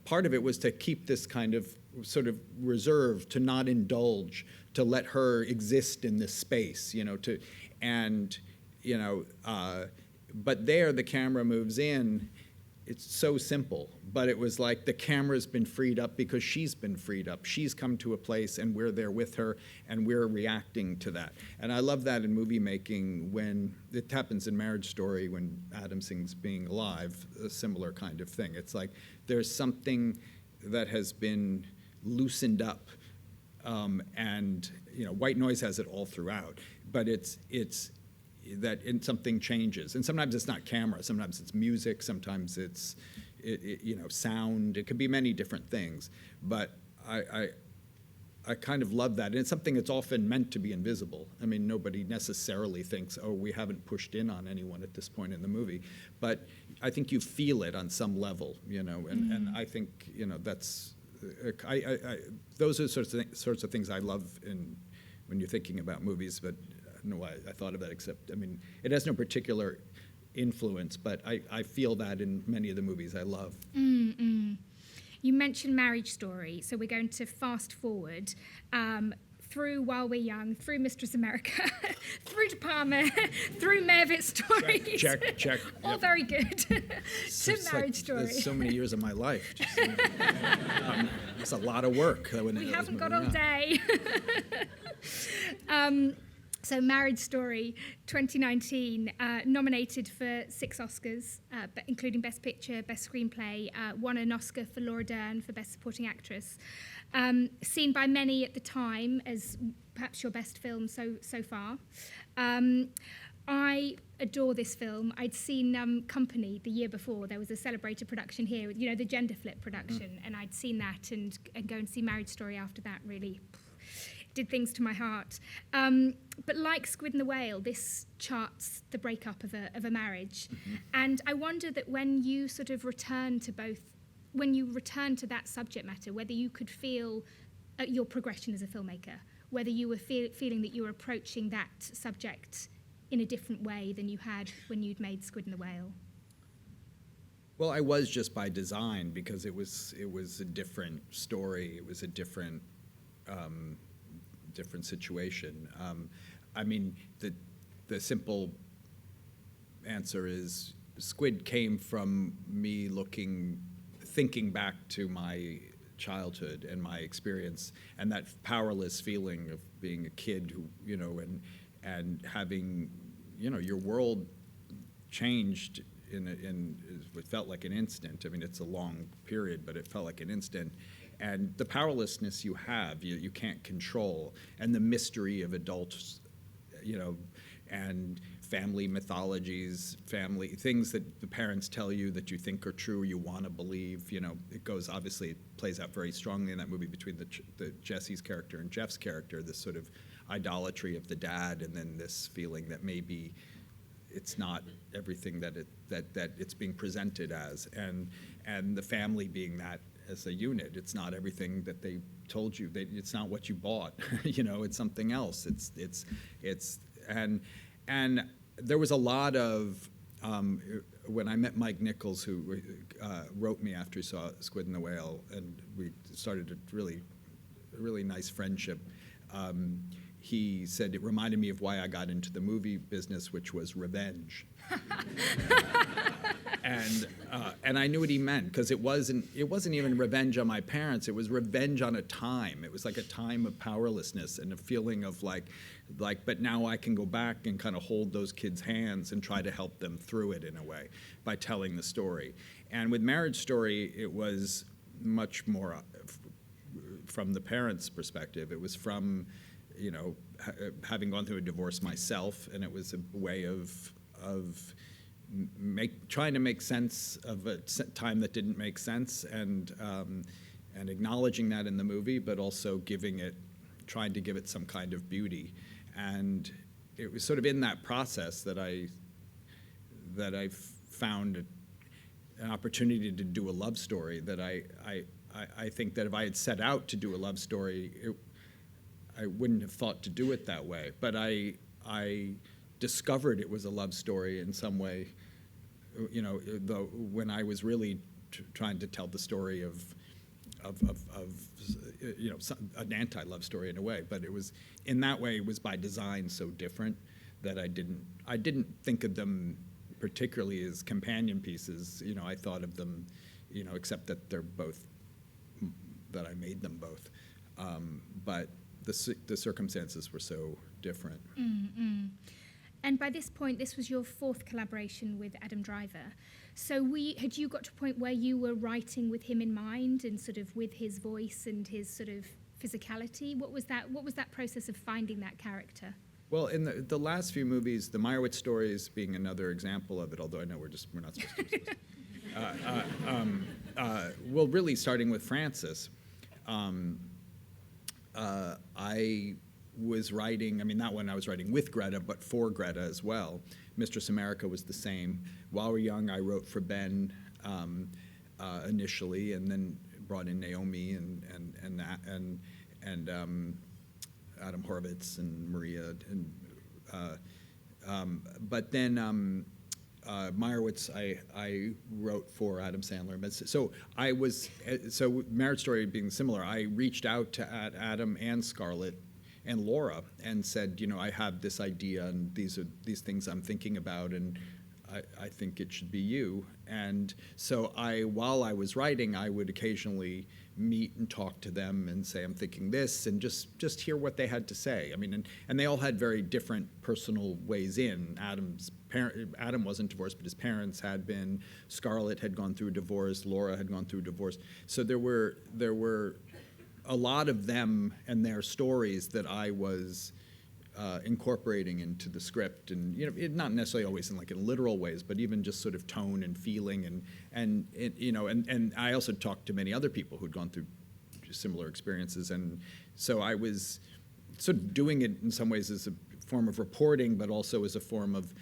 S2: part of it was to keep this kind of sort of reserved, to not indulge, to let her exist in this space, but there the camera moves in. It's so simple, but it was like the camera's been freed up because she's been freed up. She's come to a place and we're there with her and we're reacting to that. And I love that in movie making, when it happens in Marriage Story, when Adam sings Being Alive, a similar kind of thing. It's like there's something that has been loosened up, and White Noise has it all throughout, but it's that something changes, and sometimes it's not camera, sometimes it's music, sometimes it's sound. It could be many different things, but I kind of love that, and it's something that's often meant to be invisible. I mean, nobody necessarily thinks, oh, we haven't pushed in on anyone at this point in the movie, but I think you feel it on some level, and I think that's those are sorts of things I love when you're thinking about movies, but I don't know why I thought of that, except, it has no particular influence, but I feel that in many of the movies I love.
S1: You mentioned Marriage Story, so we're going to fast forward through While We're Young, through Mistress America, through De Palma, through Meyerowitz Stories.
S2: Check.
S1: All
S2: Yep.
S1: very good. To Marriage Story.
S2: There's so many years of my life. It's a lot of work.
S1: We haven't got all day. So Marriage Story 2019, nominated for 6 Oscars, including Best Picture, Best Screenplay, won an Oscar for Laura Dern for Best Supporting Actress. Seen by many at the time as perhaps your best film so far. I adore this film. I'd seen Company the year before. There was a celebrated production here, the gender flip production, and I'd seen that and go and see Marriage Story after that really did things to my heart. But like Squid and The Whale, this charts the breakup of a marriage. And I wonder that when you sort of return to that subject matter, whether you could feel your progression as a filmmaker, whether you were feeling that you were approaching that subject in a different way than you had when you'd made Squid and the Whale?
S2: Well, I was just by design, because it was a different story. It was a different different situation. I mean, the simple answer is Squid came from me thinking back to my childhood and my experience, and that powerless feeling of being a kid who, and having, your world changed it felt like an instant. I mean, it's a long period, but it felt like an instant. And the powerlessness you have, you can't control, and the mystery of adults, and family mythologies, family things that the parents tell you that you think are true, you want to believe. It plays out very strongly in that movie between the Jesse's character and Jeff's character, this sort of idolatry of the dad, and then this feeling that maybe it's not everything that it's being presented as, and the family being that as a unit. It's not everything that they told you. It's not what you bought. It's something else. And there was a lot of when I met Mike Nichols, who wrote me after he saw Squid and the Whale, and we started a really nice friendship. He said it reminded me of why I got into the movie business, which was revenge. And I knew what he meant, because it wasn't even revenge on my parents. It was revenge on a time. It was like a time of powerlessness and a feeling of like, but now I can go back and kind of hold those kids' hands and try to help them through it in a way by telling the story. And with Marriage Story, it was much more from the parents' perspective. It was from, having gone through a divorce myself, and it was a way of trying to make sense of a time that didn't make sense, and acknowledging that in the movie, but also trying to give it some kind of beauty. And it was sort of in that process that I found an opportunity to do a love story that I think that if I had set out to do a love story, I wouldn't have thought to do it that way. But I discovered it was a love story in some way, though when I was really trying to tell the story of an anti-love story in a way. But it was, in that way, it was by design so different that I didn't think of them particularly as companion pieces. I thought of them, except that they're both, that I made them both. But the circumstances were so different.
S1: Mm-hmm. And by this point, this was your fourth collaboration with Adam Driver. So had you got to a point where you were writing with him in mind, and sort of with his voice and his sort of physicality? What was that process of finding that character?
S2: Well, in the last few movies, the Meyerowitz Stories being another example of it, although I know we're not supposed to. Well, really starting with Francis, I was writing, that one I was writing with Greta, but for Greta as well. Mistress America was the same. While We're Young, I wrote for Ben initially, and then brought in Naomi and Adam Horvitz and Maria, but then Meyerowitz I wrote for Adam Sandler. So Marriage Story being similar, I reached out to Adam and Scarlett and Laura and said, I have this idea, and these are these things I'm thinking about, and I think it should be you. And so while I was writing, I would occasionally meet and talk to them and say, I'm thinking this, and just hear what they had to say. And they all had very different personal ways in. Adam wasn't divorced, but his parents had been. Scarlett had gone through a divorce. Laura had gone through a divorce. So there were a lot of them and their stories that I was incorporating into the script, and not necessarily always in literal ways, but even just sort of tone and feeling, and I also talked to many other people who'd gone through similar experiences, and so I was sort of doing it in some ways as a form of reporting, but also as a form of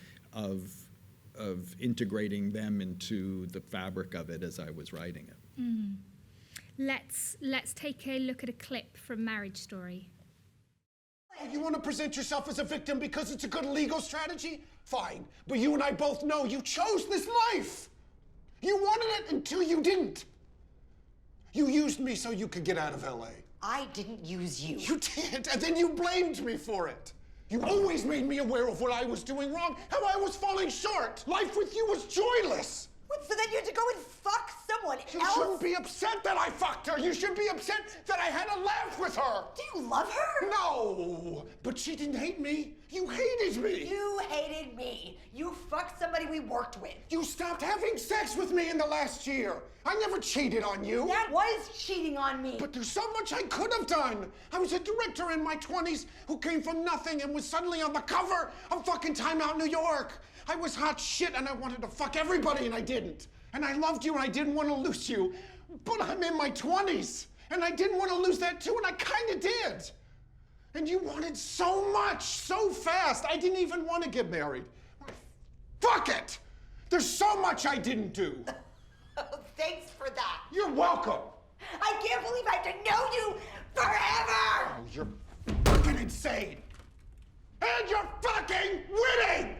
S2: integrating them into the fabric of it as I was writing it.
S1: Mm. Let's take a look at a clip from Marriage Story.
S8: You want to present yourself as a victim because it's a good legal strategy? Fine. But you and I both know you chose this life. You wanted it until you didn't. You used me so you could get out of LA.
S9: I didn't use you.
S8: You did, and then you blamed me for it. You always made me aware of what I was doing wrong, how I was falling short. Life with you was joyless.
S9: What, so then you had to go and fuck someone
S8: You
S9: else?
S8: shouldn't be upset that I fucked her. You should be upset that I had a laugh with her.
S9: Do you love her?
S8: No, but she didn't hate me. You hated me.
S9: You hated me. You fucked somebody we worked with.
S8: You stopped having sex with me in the last year. I never cheated on you.
S9: That was cheating on me.
S8: But there's so much I could have done. I was a director in my 20s who came from nothing and was suddenly on the cover of fucking Time Out New York. I was hot shit and I wanted to fuck everybody and I didn't. And I loved you and I didn't want to lose you. But I'm in my 20s and I didn't want to lose that too and I kind of did. And you wanted so much, so fast. I didn't even want to get married. Fuck it! There's so much I didn't do.
S9: Thanks for that.
S8: You're welcome.
S9: I can't believe I have to know you forever!
S8: Oh, you're fucking insane. And you're fucking winning!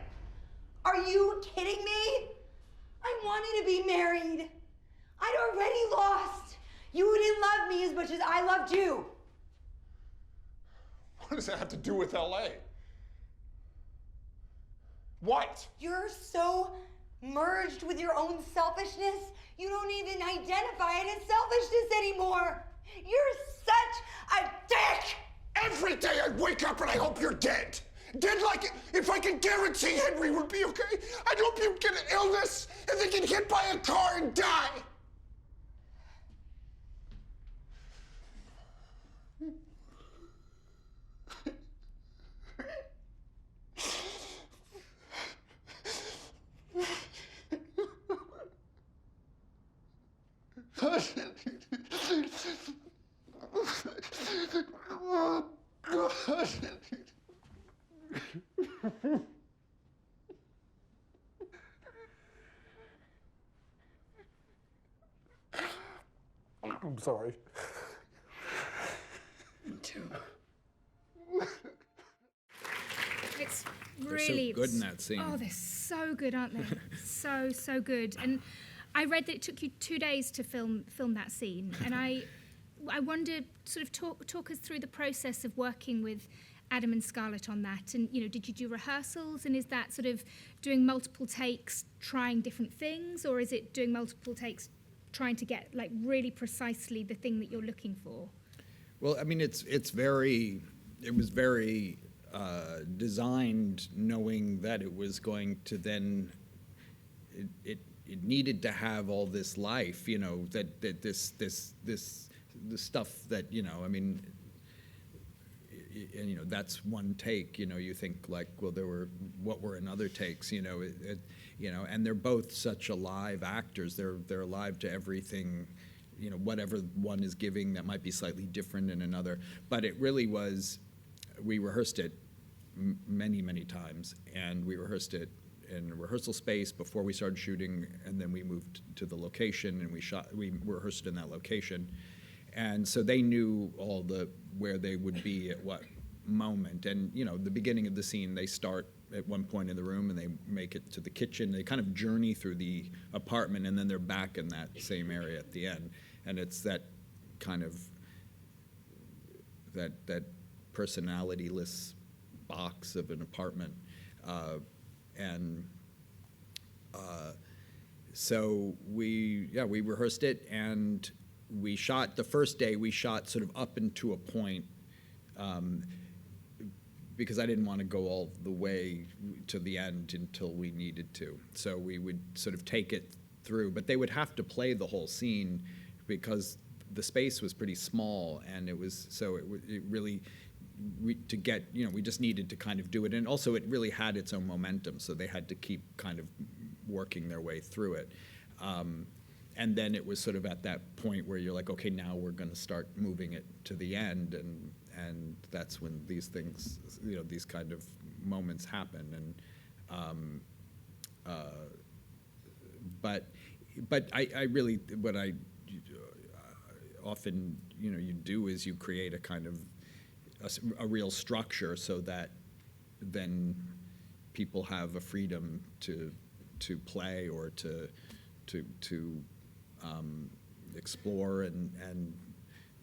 S9: Are you kidding me? I wanted to be married. I'd already lost. You didn't love me as much as I loved you.
S8: What does that have to do with LA? What?
S9: You're so merged with your own selfishness, you don't even identify it as selfishness anymore. You're such a dick!
S8: Every day I wake up and I hope you're dead. Dead like if I could guarantee Henry would be okay, I'd hope you'd get an illness and then get hit by a car and die. I'm sorry.
S5: Me too.
S1: It's
S2: They're
S1: really
S2: so good in that scene.
S1: Oh, they're so good, aren't they? so good. And I read that it took you 2 days to film that scene, and I wonder, sort of talk us through the process of working with Adam and Scarlett on that. And did you do rehearsals? And is that sort of doing multiple takes, trying different things, or is it doing multiple takes, trying to get like really precisely the thing that you're looking for?
S2: Well, I mean, it was very designed knowing that it was going to then, it needed to have all this life, that this stuff that, I mean, and that's one take, you think like, well, what were in other takes, and they're both such alive actors. They're alive to everything, whatever one is giving that might be slightly different in another. But it really was, we rehearsed it many times, and we rehearsed it in a rehearsal space before we started shooting, and then we moved to the location and we rehearsed in that location. And so they knew where they would be at what moment. And the beginning of the scene, they start at one point in the room and they make it to the kitchen. They kind of journey through the apartment, and then they're back in that same area at the end. And it's that kind of that personalityless box of an apartment, so we rehearsed it, and we shot the first day. We shot sort of up into a point, because I didn't want to go all the way to the end until we needed to. So we would sort of take it through, but they would have to play the whole scene because the space was pretty small, and it really, we just needed to kind of do it. And also it really had its own momentum, so they had to keep kind of working their way through it. And then it was sort of at that point where you're like, okay, now we're going to start moving it to the end, and that's when these things, these kind of moments happen. And but I really, what I often you do is you create a kind of a real structure, so that then people have a freedom to play or to explore, and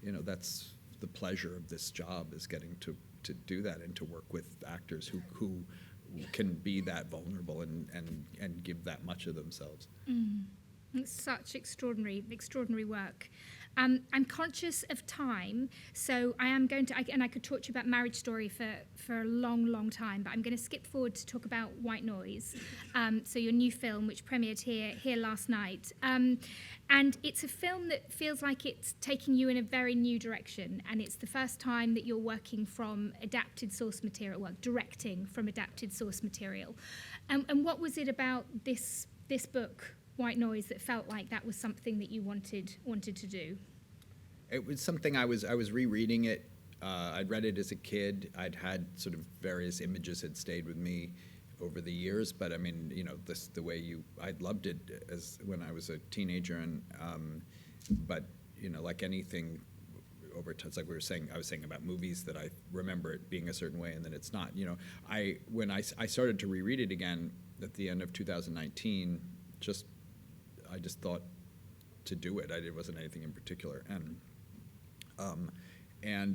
S2: that's the pleasure of this job, is getting to do that and to work with actors who can be that vulnerable and give that much of themselves.
S1: It's such extraordinary work. I'm conscious of time, so I am going to, and I could talk to you about Marriage Story for a long time, but I'm going to skip forward to talk about White Noise, so your new film, which premiered here last night. And it's a film that feels like it's taking you in a very new direction, and it's the first time that you're working from adapted source material, well, directing from adapted source material. And what was it about this book, White Noise, that felt like that was something that you wanted to do?
S2: It was something I was rereading it. I'd read it as a kid. I'd had sort of various images had stayed with me over the years, but I mean, the way I'd loved it as when I was a teenager, and but like anything over time, it's like I was saying about movies, that I remember it being a certain way and then it's not. When I started to reread it again at the end of 2019, I just thought to do it. It wasn't anything in particular, and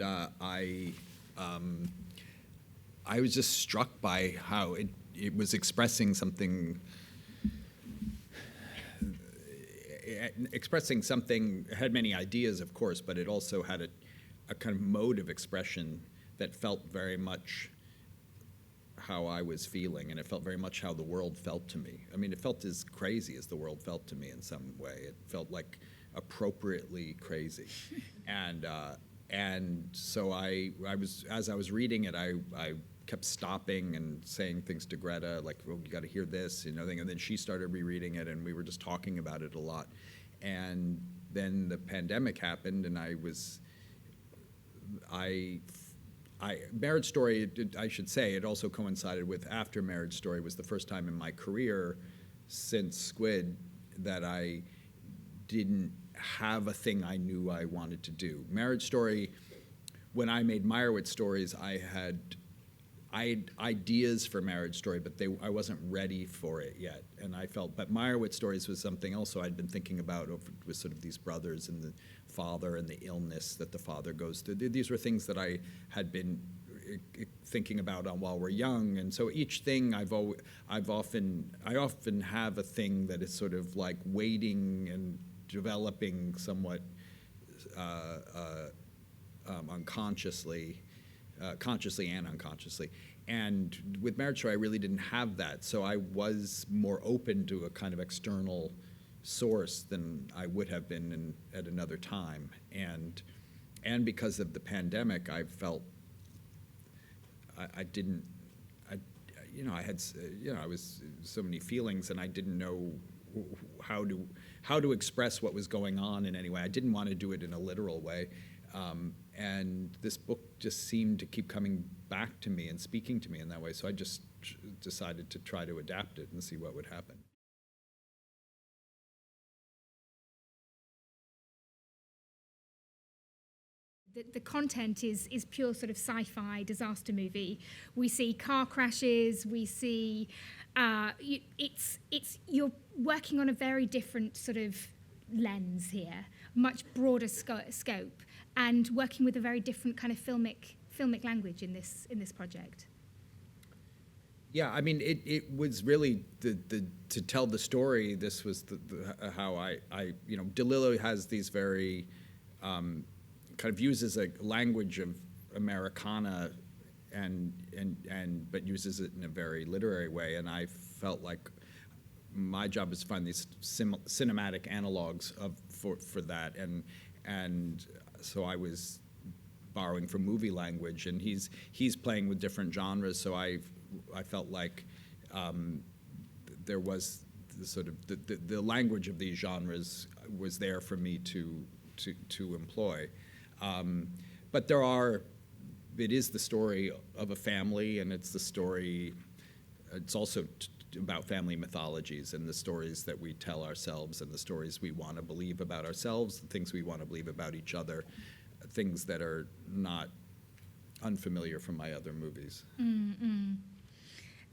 S2: I was just struck by how it was expressing something. It had many ideas, of course, but it also had a kind of mode of expression that felt very much how I was feeling, and it felt very much how the world felt to me. I mean, it felt as crazy as the world felt to me in some way. It felt like appropriately crazy, and so as I was reading it, I kept stopping and saying things to Greta, like, "Well, you got to hear this," and then she started rereading it, and we were just talking about it a lot. And then the pandemic happened, and Marriage Story, I should say, it also coincided with, after Marriage Story was the first time in my career since Squid that I didn't have a thing I knew I wanted to do. Marriage Story, when I made Meyerowitz Stories, I had ideas for Marriage Story, but I wasn't ready for it yet. And but Meyerowitz Stories was something also I'd been thinking about with sort of these brothers and the father and the illness that the father goes through. These were things that I had been thinking about while we're young. And so each thing I often have a thing that is sort of like waiting and developing somewhat unconsciously. Consciously and unconsciously. And with Marriage Story, I really didn't have that. So I was more open to a kind of external source than I would have been at another time. And because of the pandemic, I felt I was so many feelings, and I didn't know how to express what was going on in any way. I didn't want to do it in a literal way. And this book just seemed to keep coming back to me and speaking to me in that way. So I just decided to try to adapt it and see what would happen.
S1: The content is pure sort of sci-fi disaster movie. We see car crashes. We see you're working on a very different sort of lens here, much broader scope, and working with a very different kind of filmic language in this project.
S2: Yeah, I mean, it was really to tell the story. This was how I DeLillo has these very kind of uses a language of Americana but uses it in a very literary way, and I felt like my job is to find these cinematic analogs for that, and so I was borrowing from movie language, and he's playing with different genres, so I felt like there was sort of the language of these genres was there for me to employ, but it is the story of a family, and it's also about family mythologies and the stories that we tell ourselves and the stories we want to believe about ourselves, the things we want to believe about each other, things that are not unfamiliar from my other movies.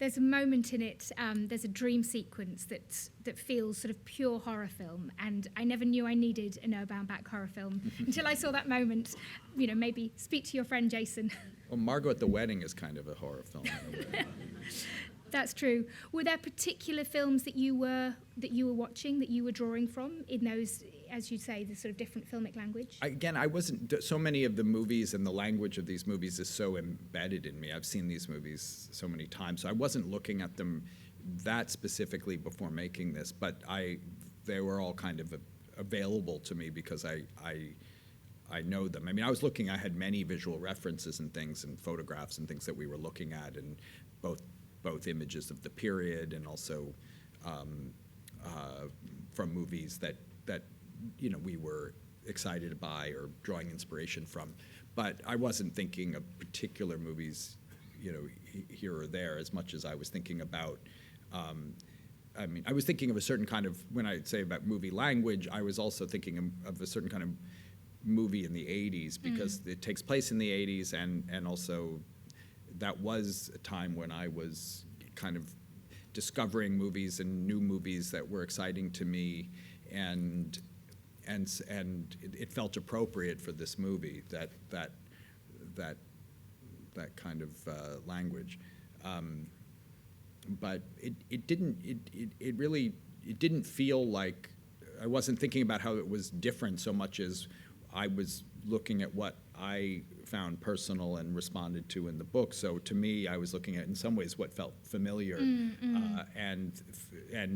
S1: There's a moment in it, there's a dream sequence that feels sort of pure horror film, and I never knew I needed a Noah Baumbach horror film until I saw that moment. You know, maybe speak to your friend Jason.
S2: Well, Margot at the Wedding is kind of a horror film in a way.
S1: That's true. Were there particular films that you were watching, that you were drawing from in those, as you say, the sort of different filmic language?
S2: Again, I wasn't. So many of the movies and the language of these movies is so embedded in me. I've seen these movies so many times, so I wasn't looking at them that specifically before making this. But they were all kind of available to me because I know them. I mean, I had many visual references and things and photographs and things that we were looking at, and both images of the period and also from movies that we were excited by or drawing inspiration from. But I wasn't thinking of particular movies, here or there, as much as I was thinking about. I was thinking of a certain kind of, when I say about movie language, I was also thinking of a certain kind of movie in the 80s, because it takes place in the 80s, and also that was a time when I was kind of discovering movies and new movies that were exciting to me, and it felt appropriate for this movie, that kind of language. But it didn't feel like, I wasn't thinking about how it was different so much as I was looking at what I found personal and responded to in the book. So to me, I was looking at, in some ways, what felt familiar, and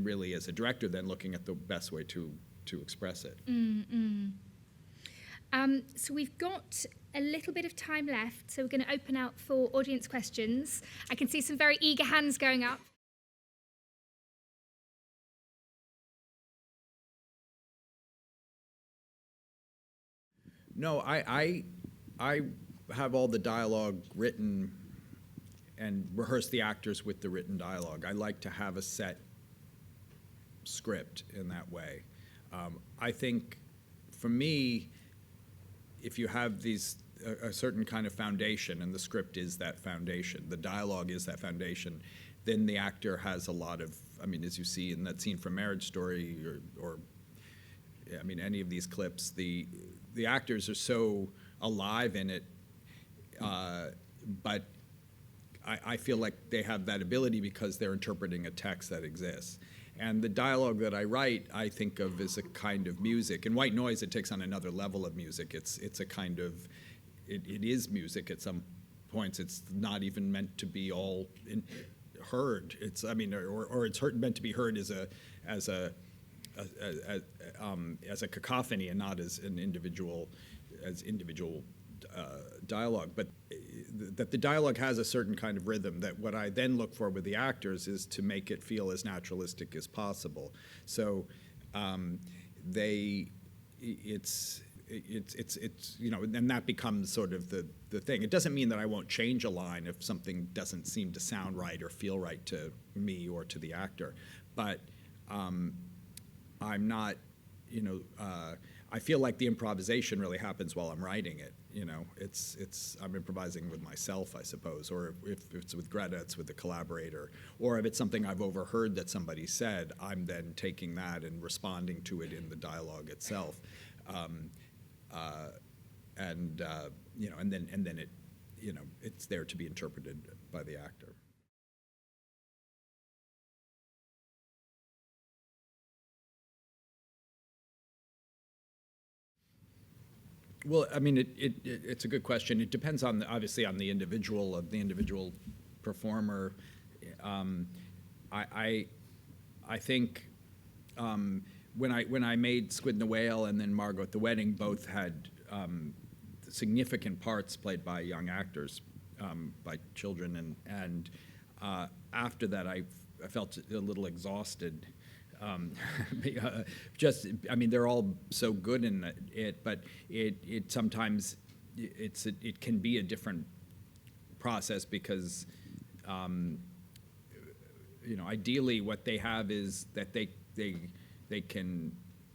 S2: really, as a director, then looking at the best way to express it.
S1: So we've got a little bit of time left, so we're going to open out for audience questions. I can see some very eager hands going up.
S2: No, I have all the dialogue written and rehearse the actors with the written dialogue. I like to have a set script in that way. I think, for me, if you have a certain kind of foundation, and the script is that foundation, the dialogue is that foundation, then the actor has a lot of, as you see in that scene from Marriage Story, or any of these clips, the actors are so alive in it, but I feel like they have that ability because they're interpreting a text that exists. And the dialogue that I write, I think of as a kind of music. In White Noise, it takes on another level of music. It's a kind of, it is music at some points. It's not even meant to be all heard. It's, or it's meant to be heard as a cacophony and not as an individual dialogue, but that the dialogue has a certain kind of rhythm, that what I then look for with the actors is to make it feel as naturalistic as possible. So and that becomes sort of the thing. It doesn't mean that I won't change a line if something doesn't seem to sound right or feel right to me or to the actor, but I'm not, I feel like the improvisation really happens while I'm writing it. I'm improvising with myself, I suppose, or if it's with Greta, it's with a collaborator, or if it's something I've overheard that somebody said, I'm then taking that and responding to it in the dialogue itself, and then it, it's there to be interpreted by the actor. Well, it's a good question. It depends obviously on the individual performer. I think when I made Squid and The Whale and then Margot at the Wedding, both had significant parts played by young actors, by children, and after that I felt a little exhausted. They're all so good in it, but it sometimes it can be a different process because ideally what they have is that they can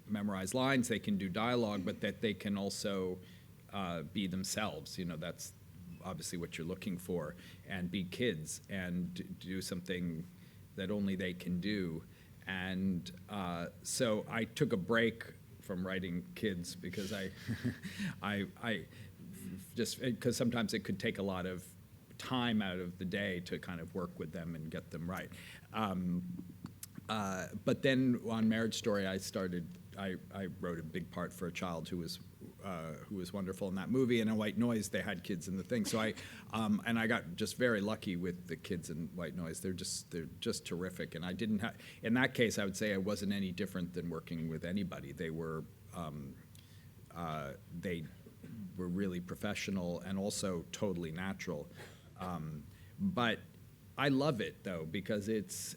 S2: memorize lines, they can do dialogue, but that they can also be themselves. That's obviously what you're looking for, and be kids and do something that only they can do. And so I took a break from writing kids because I just, because sometimes it could take a lot of time out of the day to kind of work with them and get them right. But then on Marriage Story, I wrote a big part for a child who was wonderful in that movie. And in White Noise, they had kids in the thing. So and I got just very lucky with the kids in White Noise. They're just terrific. And I didn't have, in that case, I would say I wasn't any different than working with anybody. They were really professional and also totally natural. But I love it though, because it's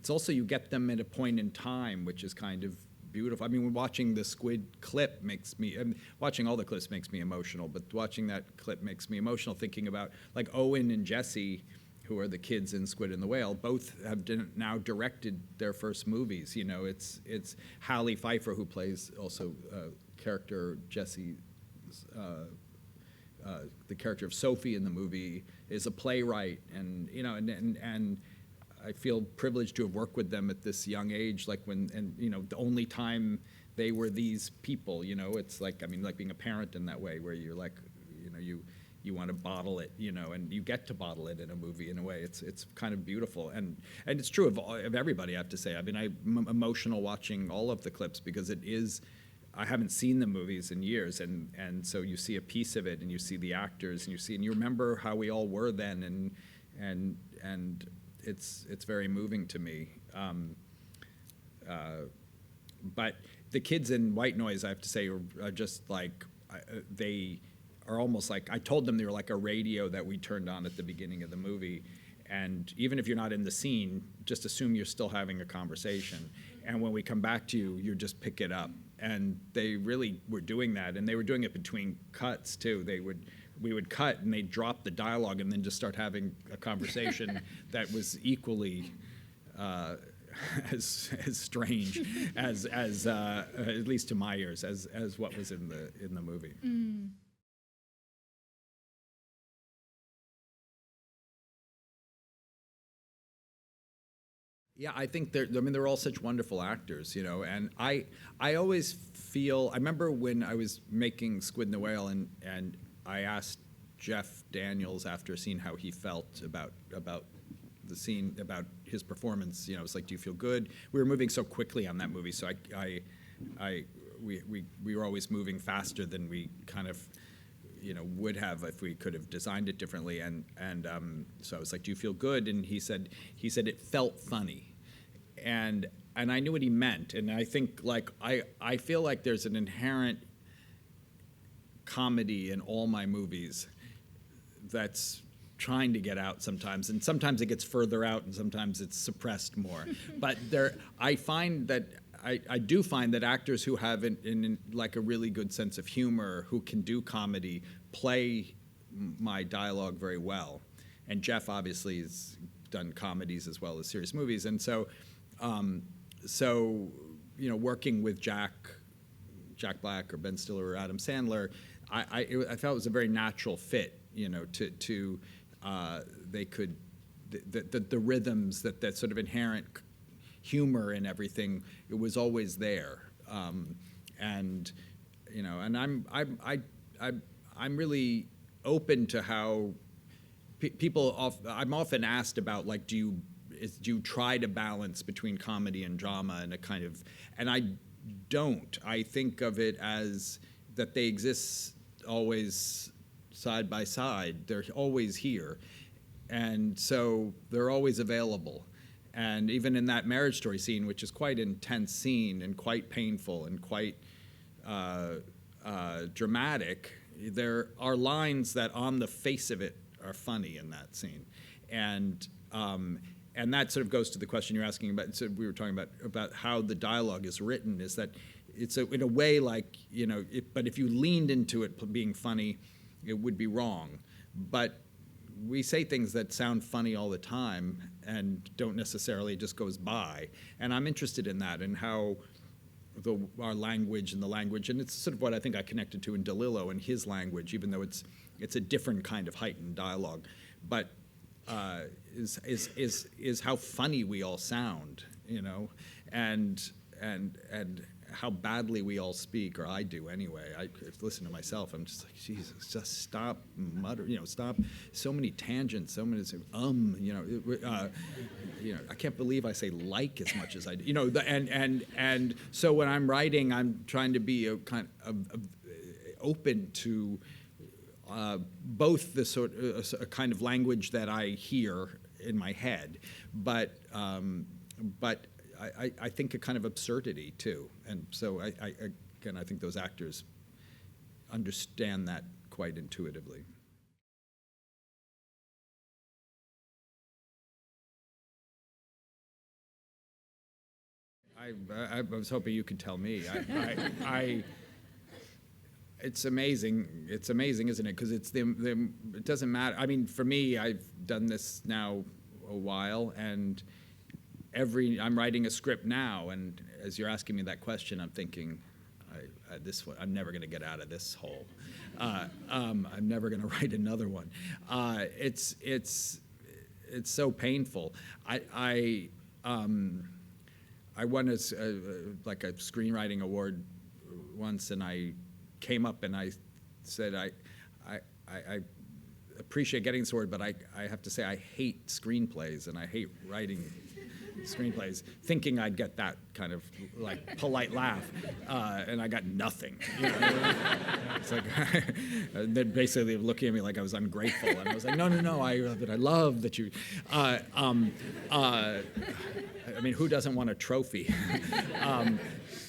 S2: also, you get them at a point in time which is kind of beautiful. I mean, when watching the Squid clip watching all the clips makes me emotional, but watching that clip makes me emotional, thinking about like Owen and Jesse, who are the kids in Squid and the Whale, both have now directed their first movies. You know, it's Halle Pfeiffer, who plays also character Jesse, the character of Sophie in the movie, is a playwright, and you know, and I feel privileged to have worked with them at this young age, like the only time they were these people, you know, it's like, I mean, like being a parent in that way, where you're like, you know, you want to bottle it, you know, and you get to bottle it in a movie in a way. It's kind of beautiful, and it's true of everybody, I have to say. I mean, I'm emotional watching all of the clips because it is, I haven't seen the movies in years, and so you see a piece of it, and you see the actors, and you remember how we all were then, and it's very moving to me. But the kids in White Noise, I have to say, are just like, they are almost like, I told them they were like a radio that we turned on at the beginning of the movie. And even if you're not in the scene, just assume you're still having a conversation. And when we come back to you, you just pick it up. And they really were doing that. And they were doing it between cuts, too. We would cut, and they'd drop the dialogue and then just start having a conversation that was equally as strange as at least to my ears, as what was in the movie.
S1: Mm.
S2: Yeah, I think they're all such wonderful actors, you know, and I always feel, I remember when I was making Squid and the Whale, and I asked Jeff Daniels after seeing how he felt about the scene, about his performance. You know, it's like, do you feel good? We were moving so quickly on that movie, so we were always moving faster than we kind of, you know, would have if we could have designed it differently. And so I was like, do you feel good? And he said it felt funny, and I knew what he meant. And I think, like, I feel like there's an inherent comedy in all my movies that's trying to get out sometimes, and sometimes it gets further out, and sometimes it's suppressed more. But I find that I do find that actors who have like a really good sense of humor, who can do comedy, play my dialogue very well. And Jeff obviously has done comedies as well as serious movies, and so you know, working with Jack Black or Ben Stiller or Adam Sandler, I felt it was a very natural fit, you know, to they could, the rhythms, that sort of inherent humor and everything, it was always there. And, you know, and I'm really open to how I'm often asked about, like, do you try to balance between comedy and drama and a kind of, and I don't. I think of it as that they exist always side by side. They're always here. And so they're always available. And even in that Marriage Story scene, which is quite an intense scene and quite painful and quite dramatic, there are lines that on the face of it are funny in that scene. And that sort of goes to the question you're asking about. So we were talking about how the dialogue is written, is that it's in a way like, you know, but if you leaned into it being funny, it would be wrong. But we say things that sound funny all the time and don't necessarily, just goes by. And I'm interested in that, and how our language and the language, and it's sort of what I think I connected to in DeLillo and his language, even though it's a different kind of heightened dialogue, but is how funny we all sound, you know, and how badly we all speak, or I do anyway. I listen to myself. I'm just like, Jesus, just stop mutter, you know, stop. So many tangents, so many, you know, I can't believe I say like as much as I do, you know. And so when I'm writing, I'm trying to be a kind of open to both the sort of a kind of language that I hear in my head, but I think a kind of absurdity too, and so I think those actors understand that quite intuitively. I was hoping you could tell me. It's amazing. It's amazing, isn't it? Because it doesn't matter. I mean, for me, I've done this now a while, and I'm writing a script now, and as you're asking me that question, I'm thinking, I'm never going to get out of this hole. I'm never going to write another one. It's so painful. I won a screenwriting award once, and I came up and I said I appreciate getting this award, but I have to say I hate screenplays, and I hate writing screenplays, thinking I'd get that kind of like polite laugh, and I got nothing. You know? It's like they're basically looking at me like I was ungrateful, and I was like, no, but I love that you. I mean, who doesn't want a trophy?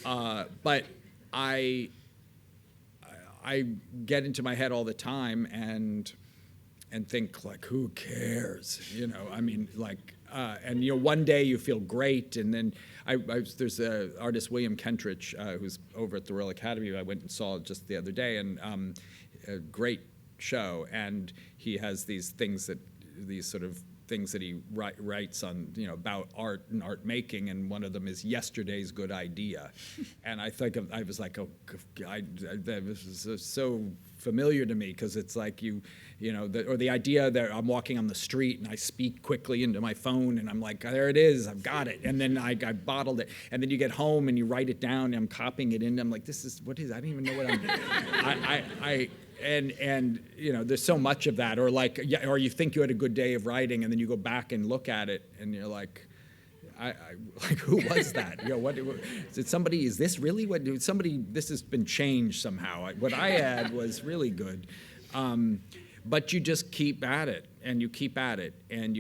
S2: But I get into my head all the time and think like, who cares? You know, I mean, like. And you know, one day you feel great, and then there's an artist, William Kentridge, who's over at the Royal Academy. I went and saw just the other day, and a great show. And he has these sort of things that he writes on, you know, about art and art making, and one of them is yesterday's good idea. And I was like, oh, that was so familiar to me, because it's like or the idea that I'm walking on the street and I speak quickly into my phone and I'm like, there it is, I've got it, and then I bottled it, and then you get home and you write it down and I'm copying it in, I'm like, what is I don't even know what I'm and you know, there's so much of that, or you think you had a good day of writing and then you go back and look at it and you're like, like, who was that? You know, did somebody? Is this really what? Somebody? This has been changed somehow. What I had was really good, but you just keep at it, and you keep at it, and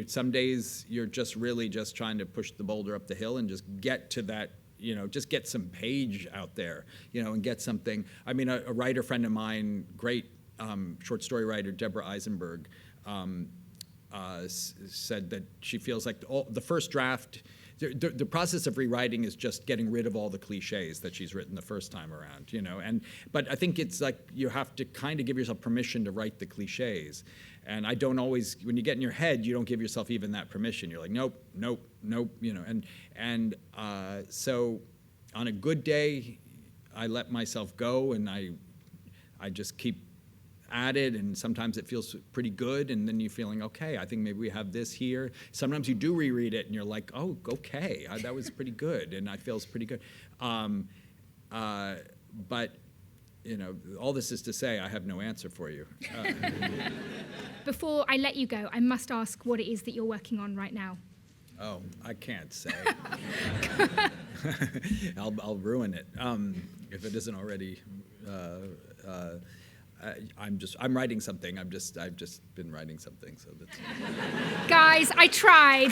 S2: some days you're just really just trying to push the boulder up the hill and just get to that. You know, just get some page out there. You know, and get something. I mean, a writer friend of mine, great short story writer, Deborah Eisenberg. Said that she feels like the first draft, the process of rewriting is just getting rid of all the cliches that she's written the first time around, you know. But I think it's like you have to kind of give yourself permission to write the cliches, and I don't always. When you get in your head, you don't give yourself even that permission. You're like, nope, you know. And so on a good day, I let myself go, and I just keep at it, and sometimes it feels pretty good, and then you're feeling, okay, I think maybe we have this here. Sometimes you do reread it and you're like, oh, okay, that was pretty good, and it feels pretty good. But you know, all this is to say, I have no answer for you.
S1: Before I let you go, I must ask what it is that you're working on right now.
S2: Oh, I can't say. I'll ruin it if it isn't already. I'm writing something. I've just been writing something. So that's.
S1: Guys, I tried.